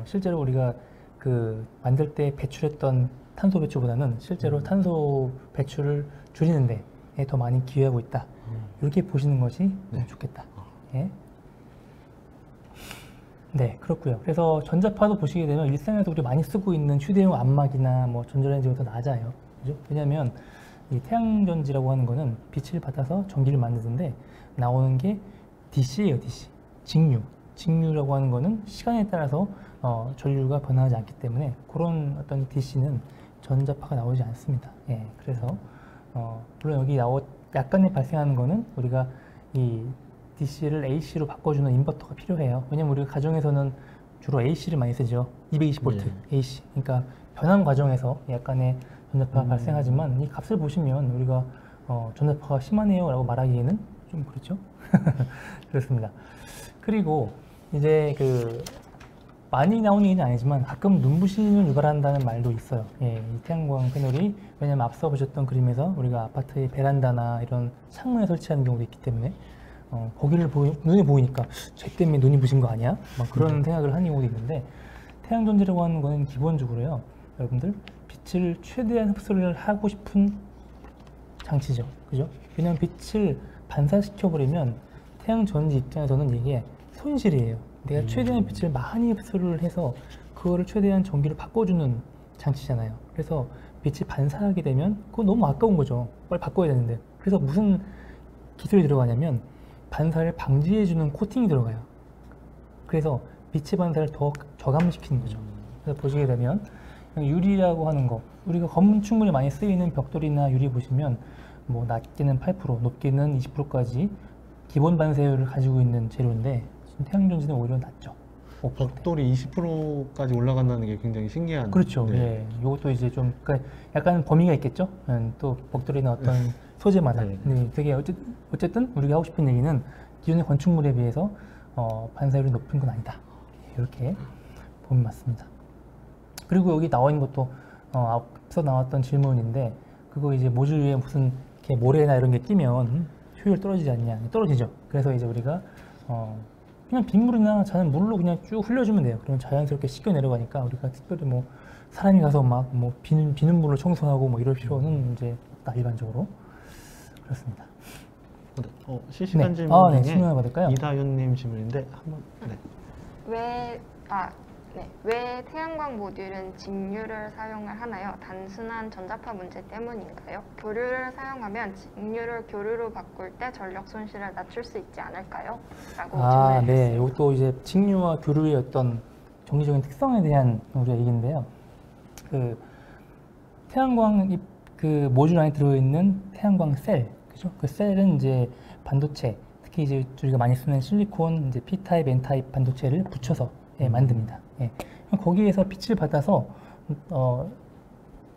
실제로 우리가 그 만들 때 배출했던 탄소 배출보다는 실제로 탄소 배출을 줄이는데 더 많이 기여하고 있다. 이렇게 보시는 것이 좋겠다. 예. 네, 그렇고요. 그래서 전자파도 보시게 되면 일상에서 우리 많이 쓰고 있는 휴대용 안막이나 뭐 전자레인지보다 낮아요. 그죠? 왜냐하면 이 태양전지라고 하는 거는 빛을 받아서 전기를 만드는데 나오는 게 DC예요, DC. 직류. 직류라고 하는 거는 시간에 따라서 전류가 변화하지 않기 때문에 그런 어떤 DC는 전자파가 나오지 않습니다. 예, 그래서 물론 여기 약간의 발생하는 거는 우리가 이 DC를 AC로 바꿔주는 인버터가 필요해요. 왜냐면 우리가 가정에서는 주로 AC를 많이 쓰죠. 220V AC. 그러니까 변환 과정에서 약간의 전자파가 발생하지만 이 값을 보시면 우리가 전자파가 심하네요 라고 말하기에는 좀 그렇죠. 그렇습니다. 그리고 이제 많이 나오는 얘기는 아니지만 가끔 눈부심을 유발한다는 말도 있어요. 예, 이 태양광 패널이 왜냐면 앞서 보셨던 그림에서 우리가 아파트의 베란다나 이런 창문에 설치하는 경우도 있기 때문에 거기를 눈에 보이니까 쟤 때문에 눈이 부신 거 아니야? 막 그런 생각을 하는 경우도 있는데 태양전지라고 하는 거는 기본적으로요. 여러분들 빛을 최대한 흡수를 하고 싶은 장치죠. 그죠? 왜냐면 빛을 반사시켜버리면 태양전지 입장에서는 이게 손실이에요. 내가 최대한 빛을 많이 흡수를 해서 그거를 최대한 전기를 바꿔주는 장치잖아요. 그래서 빛이 반사하게 되면 그건 너무 아까운 거죠. 빨리 바꿔야 되는데. 그래서 무슨 기술이 들어가냐면 반사를 방지해주는 코팅이 들어가요. 그래서 빛의 반사를 더 저감시키는 거죠. 그래서 보시게 되면 유리라고 하는 거, 우리가 건축물에 많이 쓰이는 벽돌이나 유리 보시면 뭐 낮게는 8%, 높게는 20%까지 기본 반사율을 가지고 있는 재료인데 태양전지는 오히려 낮죠. 벽돌이 20%까지 올라간다는 게 굉장히 신기한. 그렇죠. 네. 예, 이것도 이제 좀 그러니까 약간 범위가 있겠죠. 또 벽돌이나 어떤 소재마다. 네. 근데 되게 어쨌든 우리가 하고 싶은 얘기는 기존의 건축물에 비해서 반사율이 높은 건 아니다. 이렇게 보면 맞습니다. 그리고 여기 나와 있는 것도 앞서 나왔던 질문인데 그거 이제 모듈 위에 무슨 이렇게 모래나 이런 게 끼면 효율 떨어지지 않냐? 떨어지죠. 그래서 이제 우리가 그냥 빗물이나 자는 물로 그냥 쭉 흘려주면 돼요. 그러면 자연스럽게 씻겨 내려가니까 우리가 특별히 뭐 사람이 가서 막 뭐 비는 물로 청소하고 뭐 이럴 필요는 이제 없다 일반적으로. 그렇습니다. 실시간 네. 질문 네, 중에 질문 받을까요? 이다윤님 질문인데 한번. 네. 왜 태양광 모듈은 직류를 사용을 하나요? 단순한 전자파 문제 때문인가요? 교류를 사용하면 직류를 교류로 바꿀 때 전력 손실을 낮출 수 있지 않을까요? 라고 질문을 네. 했어요. 이것도 이제 직류와 교류의 어떤 정기적인 특성에 대한 우리가 얘기인데요. 태양광 모듈 안에 들어있는 태양광 셀, 그죠? 그 셀은 이제 반도체, 특히 이제 우리가 많이 쓰는 실리콘, 이제 P-타입, N-타입 반도체를 붙여서 만듭니다. 예. 거기에서 빛을 받아서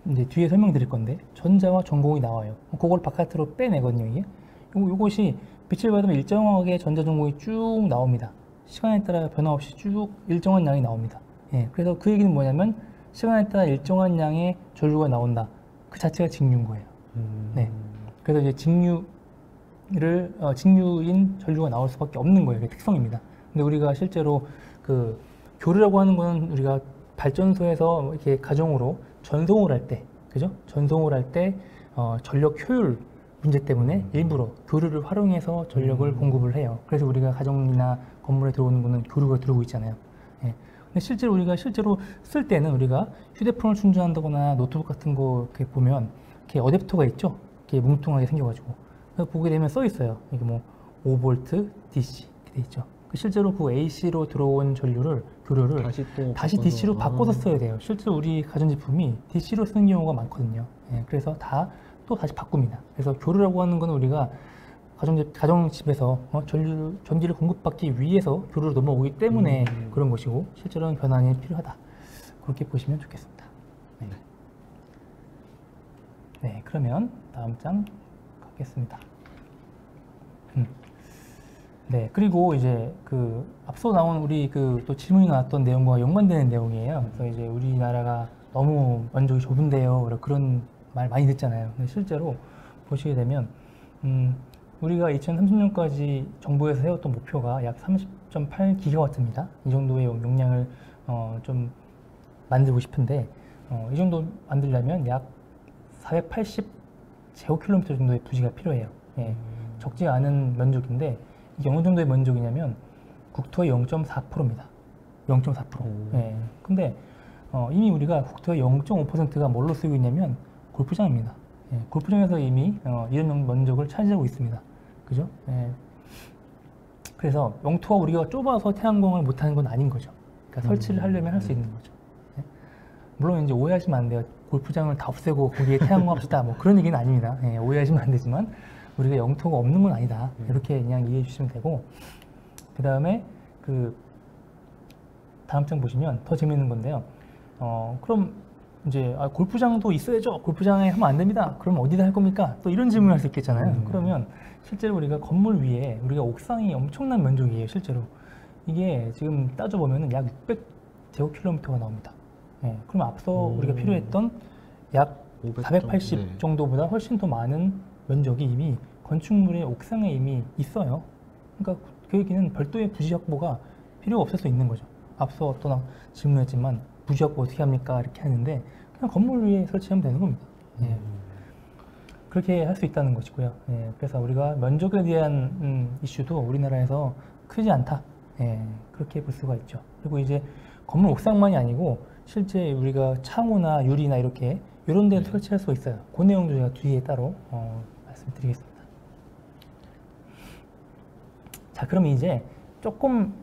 이제 뒤에 설명드릴 건데 전자와 전공이 나와요. 그걸 바깥으로 빼내거든요. 이게 이것이 빛을 받으면 일정하게 전자 전공이 쭉 나옵니다. 시간에 따라 변화 없이 쭉 일정한 양이 나옵니다. 예. 그래서 그 얘기는 뭐냐면 시간에 따라 일정한 양의 전류가 나온다. 그 자체가 직류인 거예요. 네. 그래서 이제 직류인 전류가 나올 수밖에 없는 거예요. 그게 특성입니다. 근데 우리가 실제로 교류라고 하는 거는 우리가 발전소에서 이렇게 가정으로 전송을 할 때, 그죠? 전송을 할 때 전력 효율 문제 때문에 일부러 교류를 활용해서 전력을 공급을 해요. 그래서 우리가 가정이나 건물에 들어오는 거는 교류가 들어오고 있잖아요. 예. 근데 우리가 실제로 쓸 때는 우리가 휴대폰을 충전한다거나 노트북 같은 거 이렇게 보면 이렇게 어댑터가 있죠? 이렇게 뭉뚱하게 생겨가지고 보게 되면 써 있어요. 이게 뭐 5V DC 이렇게 돼 있죠. 실제로 그 AC로 들어온 교류를 다시 DC로 바꿔서 써야 돼요. 실제로 우리 가전제품이 DC로 쓰는 경우가 많거든요. 예, 그래서 또 다시 바꿉니다. 그래서 교류라고 하는 거는 우리가 가정집에서 전기를 공급받기 위해서 교류로 넘어오기 때문에 그런 것이고 실제로는 변환이 필요하다. 그렇게 보시면 좋겠습니다. 네. 네, 그러면 다음 장 가겠습니다. 네, 그리고 이제 앞서 나온 우리 또 질문이 나왔던 내용과 연관되는 내용이에요. 그래서 이제 우리나라가 너무 면적이 좁은데요. 그런 말 많이 듣잖아요. 근데 실제로 보시게 되면 우리가 2030년까지 정부에서 세웠던 목표가 약 30.8 기가와트입니다. 이 정도의 용량을 좀 만들고 싶은데 이 정도 만들려면 약 480 제곱킬로미터 정도의 부지가 필요해요. 예, 적지 않은 면적인데 이게 어느 정도의 면적이냐면 국토의 0.4%입니다. 0.4%. 예. 근데 이미 우리가 국토의 0.5%가 뭘로 쓰이고 있냐면 골프장입니다. 예. 골프장에서 이미 이런 면적을 차지하고 있습니다. 그죠? 예. 그래서 영토가 우리가 좁아서 태양광을 못하는 건 아닌 거죠. 그러니까 설치를 하려면 할 수 있는 거죠. 예. 물론 이제 오해하시면 안 돼요. 골프장을 다 없애고 거기에 태양광 합시다. 뭐 그런 얘기는 아닙니다. 예. 오해하시면 안 되지만 우리가 영토가 없는 건 아니다. 이렇게 그냥 이해해 주시면 되고, 그 다음에 그 다음 장 보시면 더 재밌는 건데요. 그럼 이제 골프장도 있어야죠. 골프장에 하면 안 됩니다. 그럼 어디다 할 겁니까? 또 이런 질문을 할 수 있겠잖아요. 그러면 실제로 우리가 건물 위에 우리가 옥상이 엄청난 면적이에요. 실제로 이게 지금 따져보면 약 600제곱킬로미터가 나옵니다. 예, 그럼 앞서 우리가 필요했던 약 480 정도보다 훨씬 더 많은 면적이 이미 건축물의 옥상에 이미 있어요. 그러니까 그 얘기는 별도의 부지 확보가 필요가 없을 수 있는 거죠. 앞서 또 질문했지만 부지 확보 어떻게 합니까? 이렇게 하는데 그냥 건물 위에 설치하면 되는 겁니다. 예. 그렇게 할 수 있다는 것이고요. 예. 그래서 우리가 면적에 대한 이슈도 우리나라에서 크지 않다. 예. 그렇게 볼 수가 있죠. 그리고 이제 건물 옥상만이 아니고 실제 우리가 창호나 유리나 이렇게 이런 데도 설치할 수 있어요. 그 내용도 제가 뒤에 따로 말씀드리겠습니다. 자, 그럼 이제 조금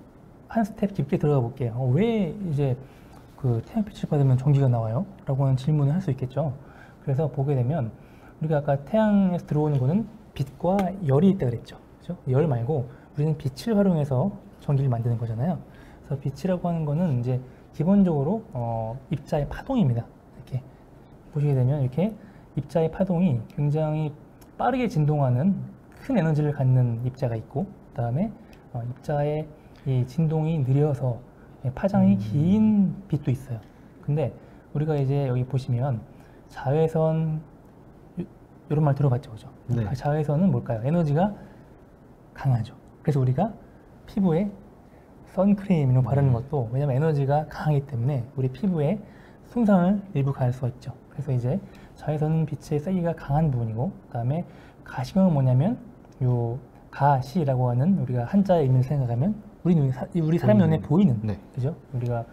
한 스텝 깊게 들어가 볼게요. 왜 이제 그 태양빛을 받으면 전기가 나와요? 라고 하는 질문을 할 수 있겠죠. 그래서 보게 되면 우리가 아까 태양에서 들어오는 거는 빛과 열이 있다 그랬죠. 그죠? 열 말고 우리는 빛을 활용해서 전기를 만드는 거잖아요. 그래서 빛이라고 하는 거는 이제 기본적으로 입자의 파동입니다. 이렇게 보시게 되면 이렇게 입자의 파동이 굉장히 빠르게 진동하는 큰 에너지를 갖는 입자가 있고, 그 다음에 입자의 이 진동이 느려서 파장이 긴 빛도 있어요. 근데 우리가 이제 여기 보시면 자외선, 이런 말 들어봤죠, 그죠? 네. 자외선은 뭘까요? 에너지가 강하죠. 그래서 우리가 피부에 선크림을 바르는 것도, 왜냐면 에너지가 강하기 때문에 우리 피부에 손상을 일부 가할 수가 있죠. 그래서 이제 자외선 빛의 세기가 강한 부분이고, 그 다음에 가시광은 뭐냐면 요 가시라고 하는 우리가 한자의 의미를 생각하면 우리 사람 눈에 보이는, 네. 그죠? 우리가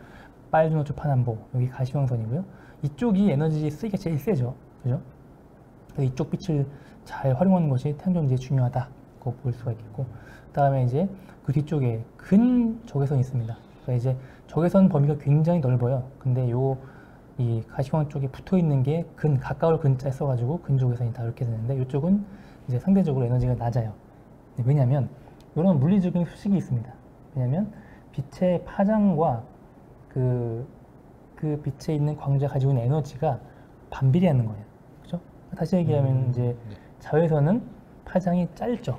빨주노 파남보, 여기 가시광선이고요. 이쪽이 에너지 세기가 제일 세죠, 그죠? 그래서 이쪽 빛을 잘 활용하는 것이 태양전지에 중요하다고 볼 수가 있겠고, 그 다음에 이제 그 뒤쪽에 근 적외선이 있습니다. 그러니까 이제 적외선 범위가 굉장히 넓어요. 근데 이 가시광 쪽에 붙어 있는 게 가까울 근자에 써가지고 근 적외선이다 이렇게 되는데, 이쪽은 이제 상대적으로 에너지가 낮아요. 왜냐하면 이런 물리적인 수식이 있습니다. 왜냐하면 빛의 파장과 그 빛에 있는 광자가 가지고 있는 에너지가 반비례하는 거예요. 그죠? 다시 얘기하면 이제 자외선은 파장이 짧죠.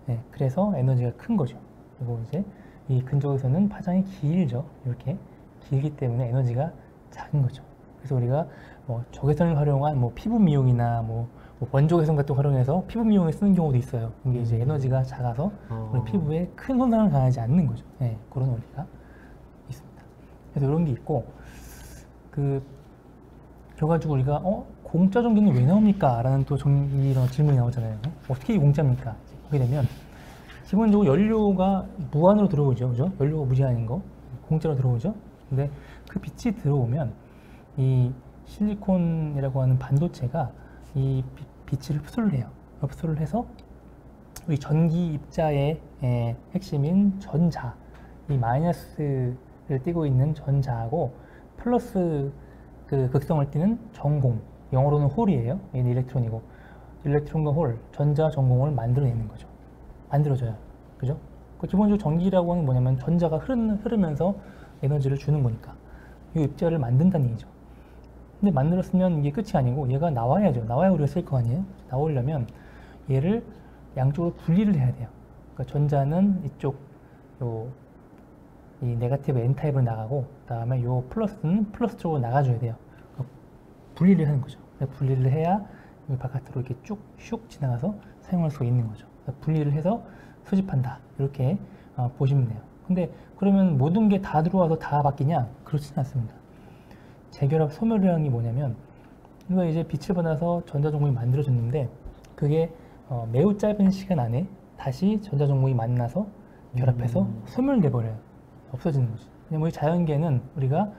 네, 그래서 에너지가 큰 거죠. 그리고 이제 이 근적외선은 파장이 길죠. 이렇게 길기 때문에 에너지가 작은 거죠. 그래서 우리가 적외선을 활용한 피부 미용이나 원적외선 같은 거 활용해서 피부 미용에 쓰는 경우도 있어요. 이게 이제 에너지가 작아서 우리 피부에 큰 손상을 가하지 않는 거죠. 네, 그런 원리가 있습니다. 그래서 이런 게 있고, 그래가지고 우리가 공짜 전기는 왜 나옵니까? 라는 또 이런 질문이 나오잖아요. 어떻게 공짜입니까? 보게 되면 기본적으로 연료가 무한으로 들어오죠, 그죠? 연료가 무제한인 거 공짜로 들어오죠. 근데 그 빛이 들어오면 이 실리콘이라고 하는 반도체가 이 빛을 흡수를 해요. 흡수를 해서 우리 전기 입자의 핵심인 전자, 이 마이너스를 띠고 있는 전자하고 플러스 그 극성을 띠는 전공, 영어로는 홀이에요. 얘는 일렉트론이고, 일렉트론과 홀, 전자 전공을 만들어내는 거죠. 만들어져요. 그죠? 기본적으로 전기라고 하는 게 뭐냐면 전자가 흐르면서 에너지를 주는 거니까 이 입자를 만든다는 얘기죠. 근데 만들었으면 이게 끝이 아니고 얘가 나와야죠. 나와야 우리가 쓸 거 아니에요? 나오려면 얘를 양쪽으로 분리를 해야 돼요. 그러니까 전자는 이쪽 이 네거티브 N타입으로 나가고, 그 다음에 요 플러스는 플러스 쪽으로 나가줘야 돼요. 그러니까 분리를 하는 거죠. 분리를 해야 바깥으로 이렇게 쭉 지나가서 사용할 수 있는 거죠. 그러니까 분리를 해서 수집한다. 이렇게 보시면 돼요. 근데 그러면 모든 게 다 들어와서 다 바뀌냐? 그렇지는 않습니다. 재결합 소멸이라는 게 뭐냐면, 우리가 이제 빛을 받아서 전자전공이 만들어졌는데 그게 매우 짧은 시간 안에 다시 전자전공이 만나서 결합해서 소멸돼 버려요. 없어지는 거지. 왜냐면 우리 자연계는 우리가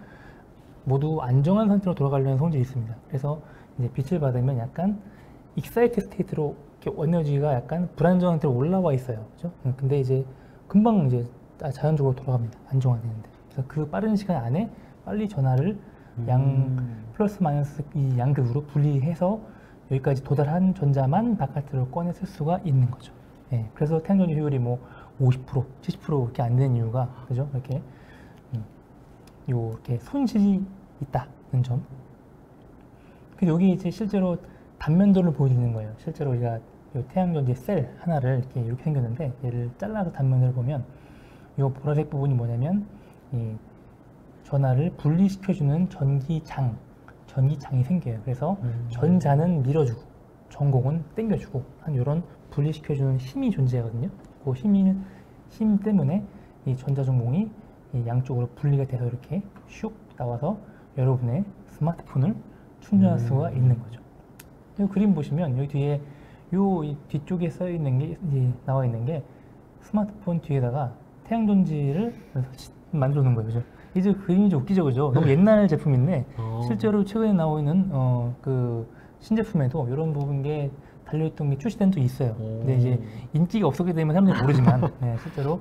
모두 안정한 상태로 돌아가려는 성질이 있습니다. 그래서 이제 빛을 받으면 약간 익사이트 스테이트로 이렇게 에너지가 약간 불안정한 상태로 올라와 있어요. 그죠? 근데 이제 금방 이제 자연적으로 돌아갑니다. 안정화되는데. 그래서 그 빠른 시간 안에 빨리 전하를 양 플러스 마이너스 이 양극으로 분리해서 여기까지 도달한 전자만 바깥으로 꺼내 쓸 수가 있는 거죠. 예, 그래서 태양전지 효율이 뭐 50%, 70% 이렇게 안 되는 이유가 그죠? 이렇게 이렇게 손실이 있다는 점. 그래서 여기 이제 실제로 단면도를 보여드리는 거예요. 실제로 우리가 이 태양전지 셀 하나를 이렇게 생겼는데 얘를 잘라서 단면을 보면 이 보라색 부분이 뭐냐면 이 전하를 분리시켜주는 전기장이 생겨요. 그래서 전자는 밀어주고 전공은 당겨주고 한 이런 분리시켜주는 힘이 존재하거든요. 그 힘 때문에 이 전자 전공이 이 양쪽으로 분리가 돼서 이렇게 슉 나와서 여러분의 스마트폰을 충전할 수가 있는 거죠. 이 그림 보시면 여기 뒤에 이 뒤쪽에 써 있는 게 나와 있는 게 스마트폰 뒤에다가 태양전지를 만들어 놓은 거예요. 그죠? 이제 그림이 좀 웃기죠, 그죠? 너무 옛날 제품인데 실제로 최근에 나오는 그 신제품에도 이런 부분 게 달려있던 게 출시된 적이 있어요. 근데 이제 인기가 없었기 때문에 사람들이 모르지만 네, 실제로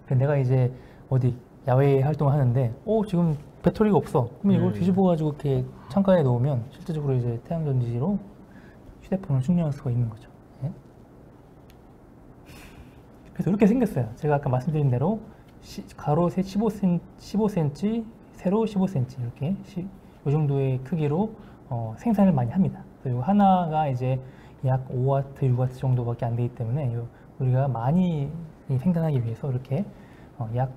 내가 이제 어디 야외 활동을 하는데 지금 배터리가 없어. 그러면 이걸 뒤집어가지고 이렇게 창가에 놓으면 실제적으로 이제 태양전지로 휴대폰을 충전할 수가 있는 거죠. 네? 그래서 이렇게 생겼어요. 제가 아까 말씀드린 대로 가로 15cm, 세로 15cm 이렇게 이 정도의 크기로 생산을 많이 합니다. 그리고 하나가 이제 약 5W, 6W 정도밖에 안 되기 때문에 우리가 많이 생산하기 위해서 이렇게 약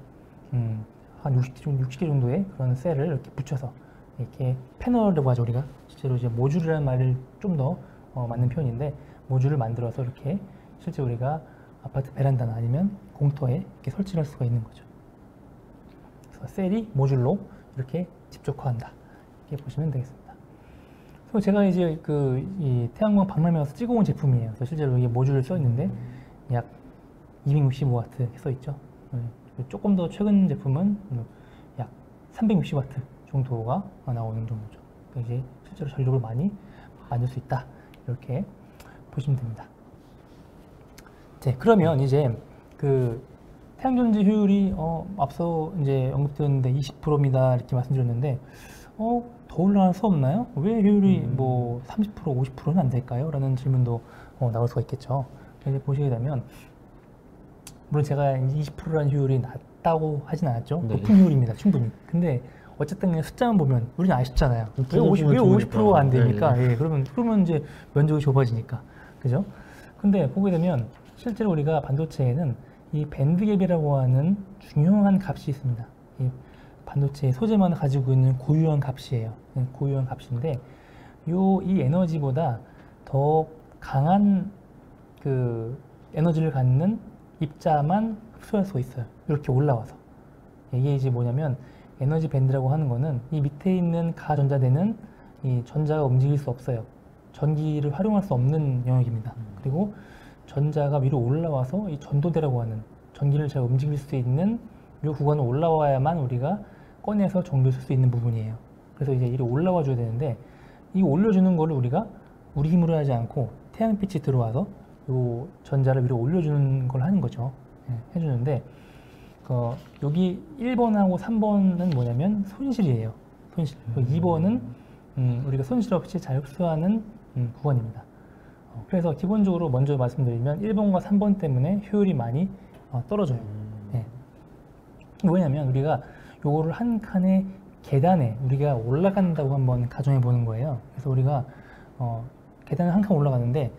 한 60개 정도의 그런 셀을 이렇게 붙여서 이렇게 패널이라고 하죠. 우리가 실제로 이제 모듈이라는 말을 좀 더 맞는 표현인데 모듈을 만들어서 이렇게 실제 우리가 아파트 베란다나 아니면 공터에 이렇게 설치를 할 수가 있는 거죠. 그래서 셀이 모듈로 이렇게 집적화한다. 이렇게 보시면 되겠습니다. 그래서 제가 이제 이 태양광 박람회에서 찍어온 제품이에요. 그래서 실제로 이게 모듈을 써 있는데 약 265W 써 있죠. 조금 더 최근 제품은 약 360W 정도가 나오는 정도죠. 그러니까 이제 실제로 전력을 많이 만들 수 있다. 이렇게 보시면 됩니다. 네, 그러면 이제 그 태양전지 효율이 앞서 이제 언급드렸는데 20%입니다. 이렇게 말씀드렸는데 더 올라갈 수 없나요? 왜 효율이 뭐 30%, 50%는 안 될까요? 라는 질문도 나올 수가 있겠죠. 이제 보시게 되면 물론 제가 20%라는 효율이 낮다고 하진 않았죠. 네. 높은 효율입니다. 충분히. 근데 어쨌든 그냥 숫자만 보면 우리는 아쉽잖아요. 왜 50%가 안 됩니까? 네. 예, 그러면 이제 면적이 좁아지니까. 그죠? 근데 보게 되면 실제로 우리가 반도체에는 이 밴드갭이라고 하는 중요한 값이 있습니다. 이 반도체 소재만 가지고 있는 고유한 값이에요. 고유한 값인데 이 에너지보다 더 강한 그 에너지를 갖는 입자만 흡수할 수가 있어요. 이렇게 올라와서. 이게 이제 뭐냐면 에너지 밴드라고 하는 거는 이 밑에 있는 가전자대는 이 전자가 움직일 수 없어요. 전기를 활용할 수 없는 영역입니다. 그리고 전자가 위로 올라와서 이 전도대라고 하는 전기를 잘 움직일 수 있는 이 구간을 올라와야만 우리가 꺼내서 전기를 쓸 수 있는 부분이에요. 그래서 이제 이리 올라와 줘야 되는데 이 올려주는 거를 우리가 우리 힘으로 하지 않고 태양빛이 들어와서 이 전자를 위로 올려주는 걸 하는 거죠. 네, 해주는데 여기 1번하고 3번은 뭐냐면 손실이에요. 손실. 2번은 우리가 손실 없이 잘 흡수하는 구간입니다. 그래서 기본적으로 먼저 말씀드리면 1번과 3번 때문에 효율이 많이 떨어져요. 네. 왜냐면 우리가 요거를 한 칸의 계단에 우리가 올라간다고 한번 가정해 보는 거예요. 그래서 우리가 계단을 한 칸 올라가는데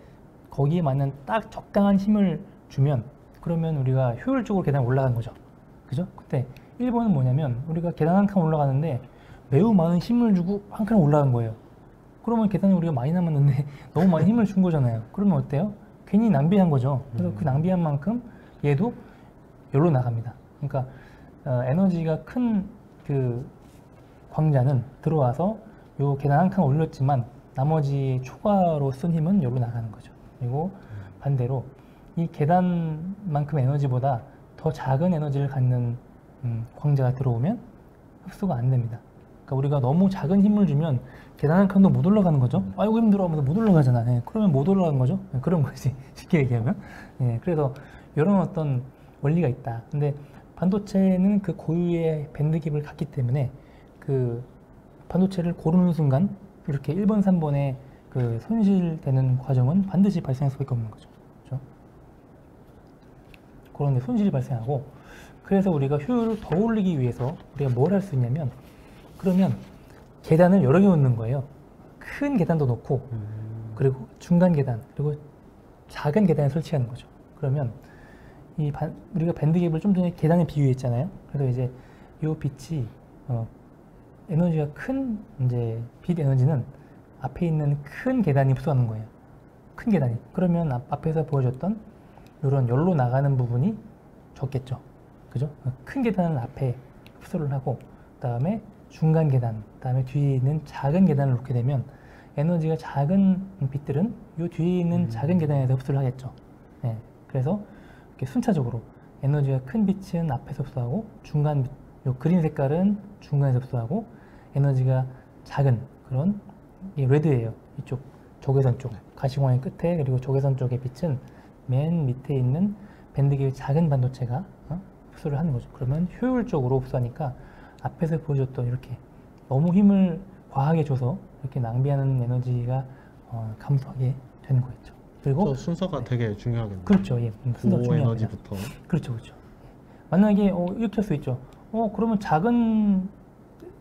거기에 맞는 딱 적당한 힘을 주면 그러면 우리가 효율적으로 계단 올라간 거죠. 그죠? 그때 1번은 뭐냐면 우리가 계단 한 칸 올라가는데 매우 많은 힘을 주고 한 칸 올라간 거예요. 그러면 계단에 우리가 많이 남았는데 너무 많이 힘을 준 거잖아요. 그러면 어때요? 괜히 낭비한 거죠. 그래서 그 낭비한 만큼 얘도 열로 나갑니다. 그러니까 에너지가 큰 그 광자는 들어와서 요 계단 한 칸 올렸지만 나머지 추가로 쓴 힘은 열로 나가는 거죠. 그리고 반대로 이 계단만큼 에너지보다 더 작은 에너지를 갖는 광자가 들어오면 흡수가 안 됩니다. 그러니까 우리가 너무 작은 힘을 주면 계단 한 칸도 못 올라가는 거죠. 아이고 힘들어 하면서 못 올라가잖아. 예, 그러면 못 올라가는 거죠. 예, 그런 거지. 쉽게 얘기하면. 예, 그래서 이런 어떤 원리가 있다. 근데 반도체는 그 고유의 밴드갭을 갖기 때문에 그 반도체를 고르는 순간 이렇게 1번, 3번의 그 손실되는 과정은 반드시 발생할 수밖에 없는 거죠. 그렇죠? 그런데 손실이 발생하고, 그래서 우리가 효율을 더 올리기 위해서 우리가 뭘 할 수 있냐면, 그러면 계단을 여러 개 놓는 거예요. 큰 계단도 놓고, 그리고 중간 계단, 그리고 작은 계단을 설치하는 거죠. 그러면 우리가 밴드갭을 좀 전에 계단에 비유했잖아요. 그래서 이제 이 빛이 에너지가 큰 이제 빛 에너지는 앞에 있는 큰 계단이 흡수하는 거예요. 큰 계단이. 그러면 앞에서 보여줬던 이런 열로 나가는 부분이 적겠죠. 그죠? 큰 계단은 앞에 흡수를 하고, 그다음에 중간 계단, 그다음에 뒤에 있는 작은 계단을 놓게 되면 에너지가 작은 빛들은 이 뒤에 있는 작은 계단에서 흡수를 하겠죠. 네. 그래서 이렇게 순차적으로 에너지가 큰 빛은 앞에서 흡수하고, 중간 요 그린 색깔은 중간에서 흡수하고, 에너지가 작은 그런 이 레드예요. 이쪽 적외선 쪽 가시광의 끝에, 그리고 적외선 쪽의 빛은 맨 밑에 있는 밴드갭이 작은 반도체가 흡수를 하는 거죠. 그러면 효율적으로 흡수하니까 앞에서 보여줬던 이렇게 너무 힘을 과하게 줘서 이렇게 낭비하는 에너지가 감소하게 되는 거겠죠. 그리고 순서가 되게 중요하겠네요. 그렇죠. 예, 순서 중요합니다. 에너지부터. 그렇죠, 그렇죠. 만약에 이렇게 할 수 있죠. 그러면 작은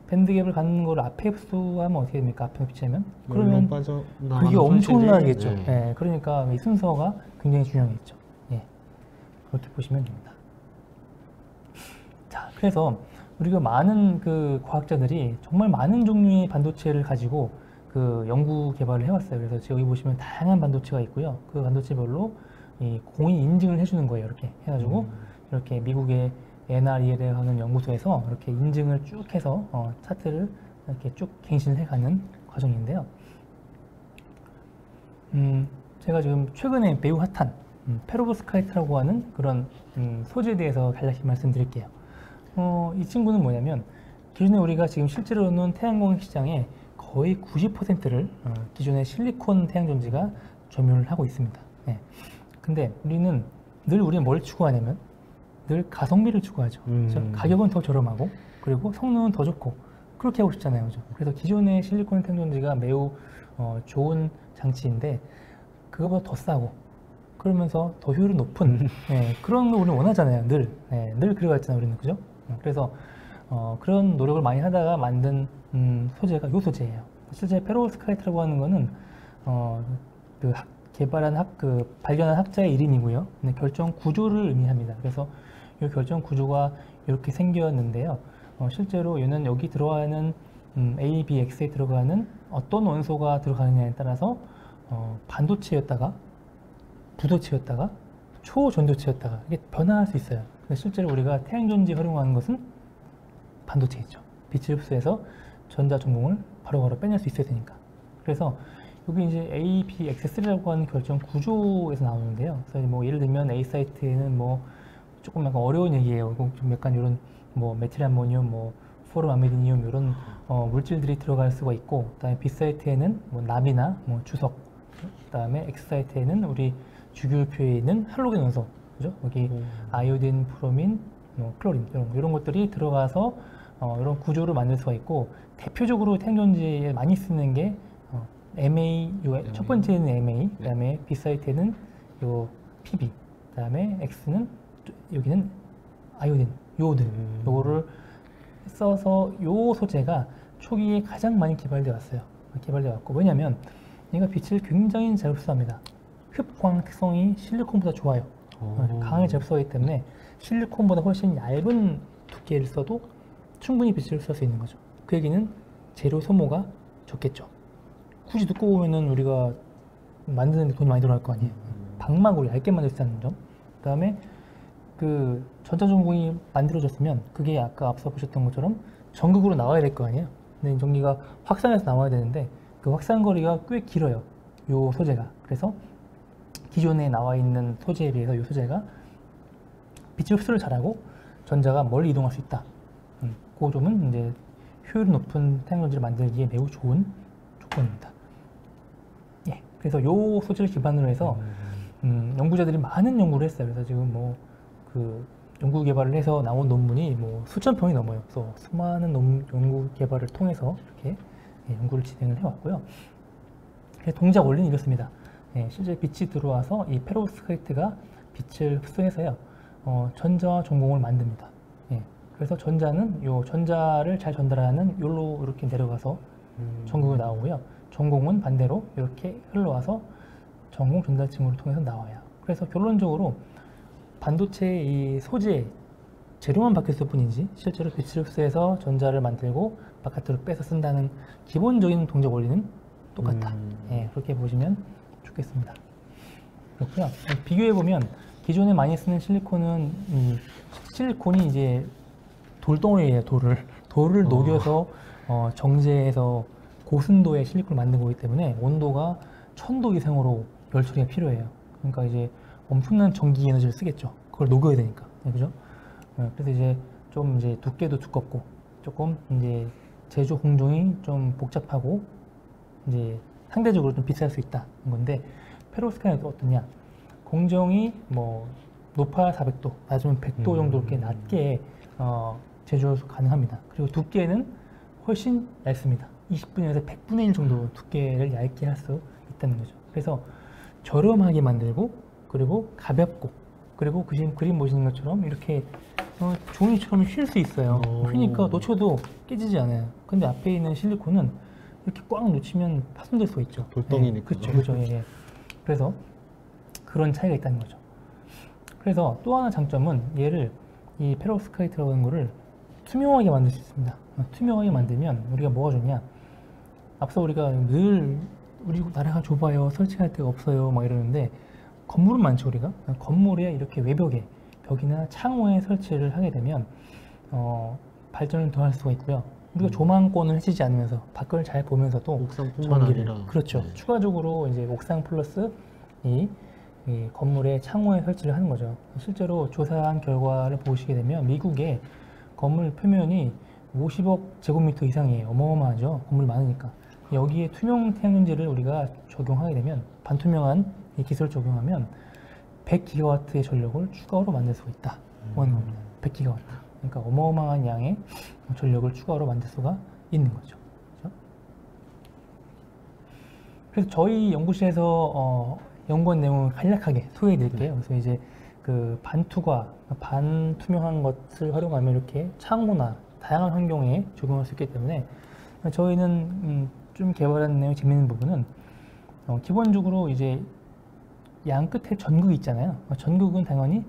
밴드갭을 갖는 걸 앞에 흡수하면 어떻게 됩니까? 앞에 비치면 그러면 그게 엄청나겠죠. 네. 예, 그러니까 이 순서가 굉장히 중요하겠죠. 예, 그렇게 보시면 됩니다. 자, 그래서 우리가 많은 그 과학자들이 정말 많은 종류의 반도체를 가지고 그 연구 개발을 해왔어요. 그래서 지금 여기 보시면 다양한 반도체가 있고요. 그 반도체별로 이 공인 인증을 해주는 거예요. 이렇게 해가지고 이렇게 미국의 NREL이라고 하는 연구소에서 이렇게 인증을 쭉 해서 차트를 이렇게 쭉 갱신을 해가는 과정인데요. 제가 지금 최근에 매우 핫한 페로브스카이트라고 하는 그런 소재에 대해서 간략히 말씀드릴게요. 이 친구는 뭐냐면 기존에 우리가 지금 실제로는 태양광 시장에 거의 90%를 기존의 실리콘 태양전지가 점유를 하고 있습니다. 네. 근데 우리는 뭘 추구하냐면 늘 가성비를 추구하죠. 그렇죠? 가격은 더 저렴하고 그리고 성능은 더 좋고 그렇게 하고 싶잖아요. 그렇죠? 그래서 기존의 실리콘 태양전지가 매우 좋은 장치인데 그거보다 더 싸고 그러면서 더 효율이 높은 그런 걸 우리는 원하잖아요. 늘 그래왔잖아요. 우리는. 그죠? 그래서 그런 노력을 많이 하다가 만든 소재가 이 소재예요. 실제 페로브스카이트라고 하는 거는 발견한 학자의 이름이고요. 결정 구조를 의미합니다. 그래서 이 결정 구조가 이렇게 생겼는데요. 실제로 얘는 여기 들어가는 A, B, X에 들어가는 어떤 원소가 들어가느냐에 따라서 반도체였다가 부도체였다가 초전도체였다가 이게 변화할 수 있어요. 근데 실제로 우리가 태양전지 활용하는 것은 반도체이죠. 빛을 흡수해서 전자 전공을 바로바로 빼낼 수 있어야 되니까. 그래서 여기 이제 A, B, X3라고 하는 결정 구조에서 나오는데요. 그래서 뭐 예를 들면 A 사이트에는 뭐 조금 약간 어려운 얘기예요. 좀 약간 이런 뭐 메틸아모늄, 뭐 포름아미디늄 이런 물질들이 들어갈 수가 있고, 그다음에 B 사이트에는 뭐 납이나 뭐 주석, 그다음에 X 사이트에는 우리 주기율표에 있는 할로겐 원소, 그죠? 여기 아이오딘, 브로민, 클로린 이런 것들이 들어가서 이런 구조를 만들 수가 있고, 대표적으로 태양전지에 많이 쓰는 게 MA, 첫 번째는 MA, 그다음에 B 사이트에는 요 PB, 그다음에 X는 여기는 아이오딘, 요오딘, 요거를 써서 요 소재가 초기에 가장 많이 개발되어 왔어요. 개발되어 왔고, 왜냐면 얘가 빛을 굉장히 잘 흡수합니다. 흡광 특성이 실리콘보다 좋아요. 강하게 잘 흡수하기 때문에 실리콘보다 훨씬 얇은 두께를 써도 충분히 빛을 흡수할 수 있는 거죠. 그 얘기는 재료 소모가 적겠죠. 굳이 두꺼워 오면은 우리가 만드는데 돈이 많이 들어갈 거 아니에요. 방막으로 얇게 만들 수 있다는 점. 그 다음에 그 전자전공이 만들어졌으면 그게 아까 앞서 보셨던 것처럼 전극으로 나와야 될 거 아니에요. 근데 전기가 확산해서 나와야 되는데 그 확산 거리가 꽤 길어요. 요 소재가. 그래서 기존에 나와 있는 소재에 비해서 이 소재가 빛의 흡수를 잘하고 전자가 멀리 이동할 수 있다. 그 점은 이제 효율 높은 태양전지를 만들기에 매우 좋은 조건입니다. 예, 그래서 요 소재를 기반으로 해서 연구자들이 많은 연구를 했어요. 그래서 지금 뭐 그 연구 개발을 해서 나온 논문이 뭐 수천 편이 넘어요. 그래서 수많은 연구 개발을 통해서 이렇게 연구를 진행을 해왔고요. 동작 원리는 이렇습니다. 실제 빛이 들어와서 이 페로브스카이트가 빛을 흡수해서요, 전자와 전공을 만듭니다. 그래서 전자는 요 전자를 잘 전달하는 요로 이렇게 내려가서 전극으로 나오고요. 전공은 반대로 이렇게 흘러와서 전공 전달층으로 통해서 나와요. 그래서 결론적으로 반도체의 이 소재 재료만 바뀌었을 뿐이지 실제로 빛을 흡수해서 전자를 만들고 바깥으로 빼서 쓴다는 기본적인 동작 원리는 똑같다. 그렇게 보시면 좋겠습니다. 그렇고요. 비교해 보면 기존에 많이 쓰는 실리콘은 실리콘이 이제 돌덩어리예요. 돌을 녹여서 정제해서 고순도의 실리콘을 만든 거기 때문에 온도가 1000도 이상으로 열 처리가 필요해요. 그러니까 이제 엄청난 전기 에너지를 쓰겠죠. 그걸 녹여야 되니까. 그죠? 그래서 이제 좀 이제 두께도 두껍고 조금 이제 제조 공정이 좀 복잡하고 이제 상대적으로 좀 비쌀 수 있다는 건데, 페로브스카이트는 어떠냐? 공정이 뭐 높아야 400도, 낮으면 100도 정도 이렇게 낮게 제조 가능합니다. 그리고 두께는 훨씬 얇습니다. 20분의 1에서 100분의 1 정도 두께를 얇게 할 수 있다는 거죠. 그래서 저렴하게 만들고, 그리고 가볍고, 그리고 그림 보시는 것처럼 이렇게 종이처럼 휠 수 있어요. 휘니까 놓쳐도 깨지지 않아요. 근데 앞에 있는 실리콘은 이렇게 꽉 놓치면 파손될 수가 있죠. 돌덩이니까. 그렇죠. 예. 그래서 그런 차이가 있다는 거죠. 그래서 또 하나 장점은 얘를 이 페로브스카이트라고 하는 거를 투명하게 만들 수 있습니다. 투명하게 만들면 우리가 뭐가 좋냐? 앞서 우리가 늘 우리 나라가 좁아요, 설치할 데가 없어요 막 이러는데, 건물은 많죠. 우리가 건물에 이렇게 외벽에, 벽이나 창호에 설치를 하게 되면 발전을 더 할 수가 있고요. 우리가 조망권을 해치지 않으면서 밖을 잘 보면서도 옥상뿐만 아니라, 그렇죠. 네. 추가적으로 이제 옥상 플러스 이 건물의 창호에 설치를 하는 거죠. 실제로 조사한 결과를 보시게 되면 미국의 건물 표면이 50억 제곱미터 이상이에요. 어마어마하죠. 건물 많으니까. 여기에 투명 태양전지를 우리가 적용하게 되면, 반투명한 이 기술을 적용하면 100기가와트의 전력을 추가로 만들 수가 있다 하는 겁니다. 100기가와트. 그러니까 어마어마한 양의 전력을 추가로 만들 수가 있는 거죠. 그렇죠? 그래서 저희 연구실에서 연구한 내용을 간략하게 소개해 드릴게요. 그래서 이제 그 반투과 반투명한 것을 활용하면 이렇게 창호나 다양한 환경에 적용할 수 있기 때문에, 저희는 좀 개발한 내용 재밌는 부분은 기본적으로 이제 양 끝에 전극이 있잖아요. 전극은 당연히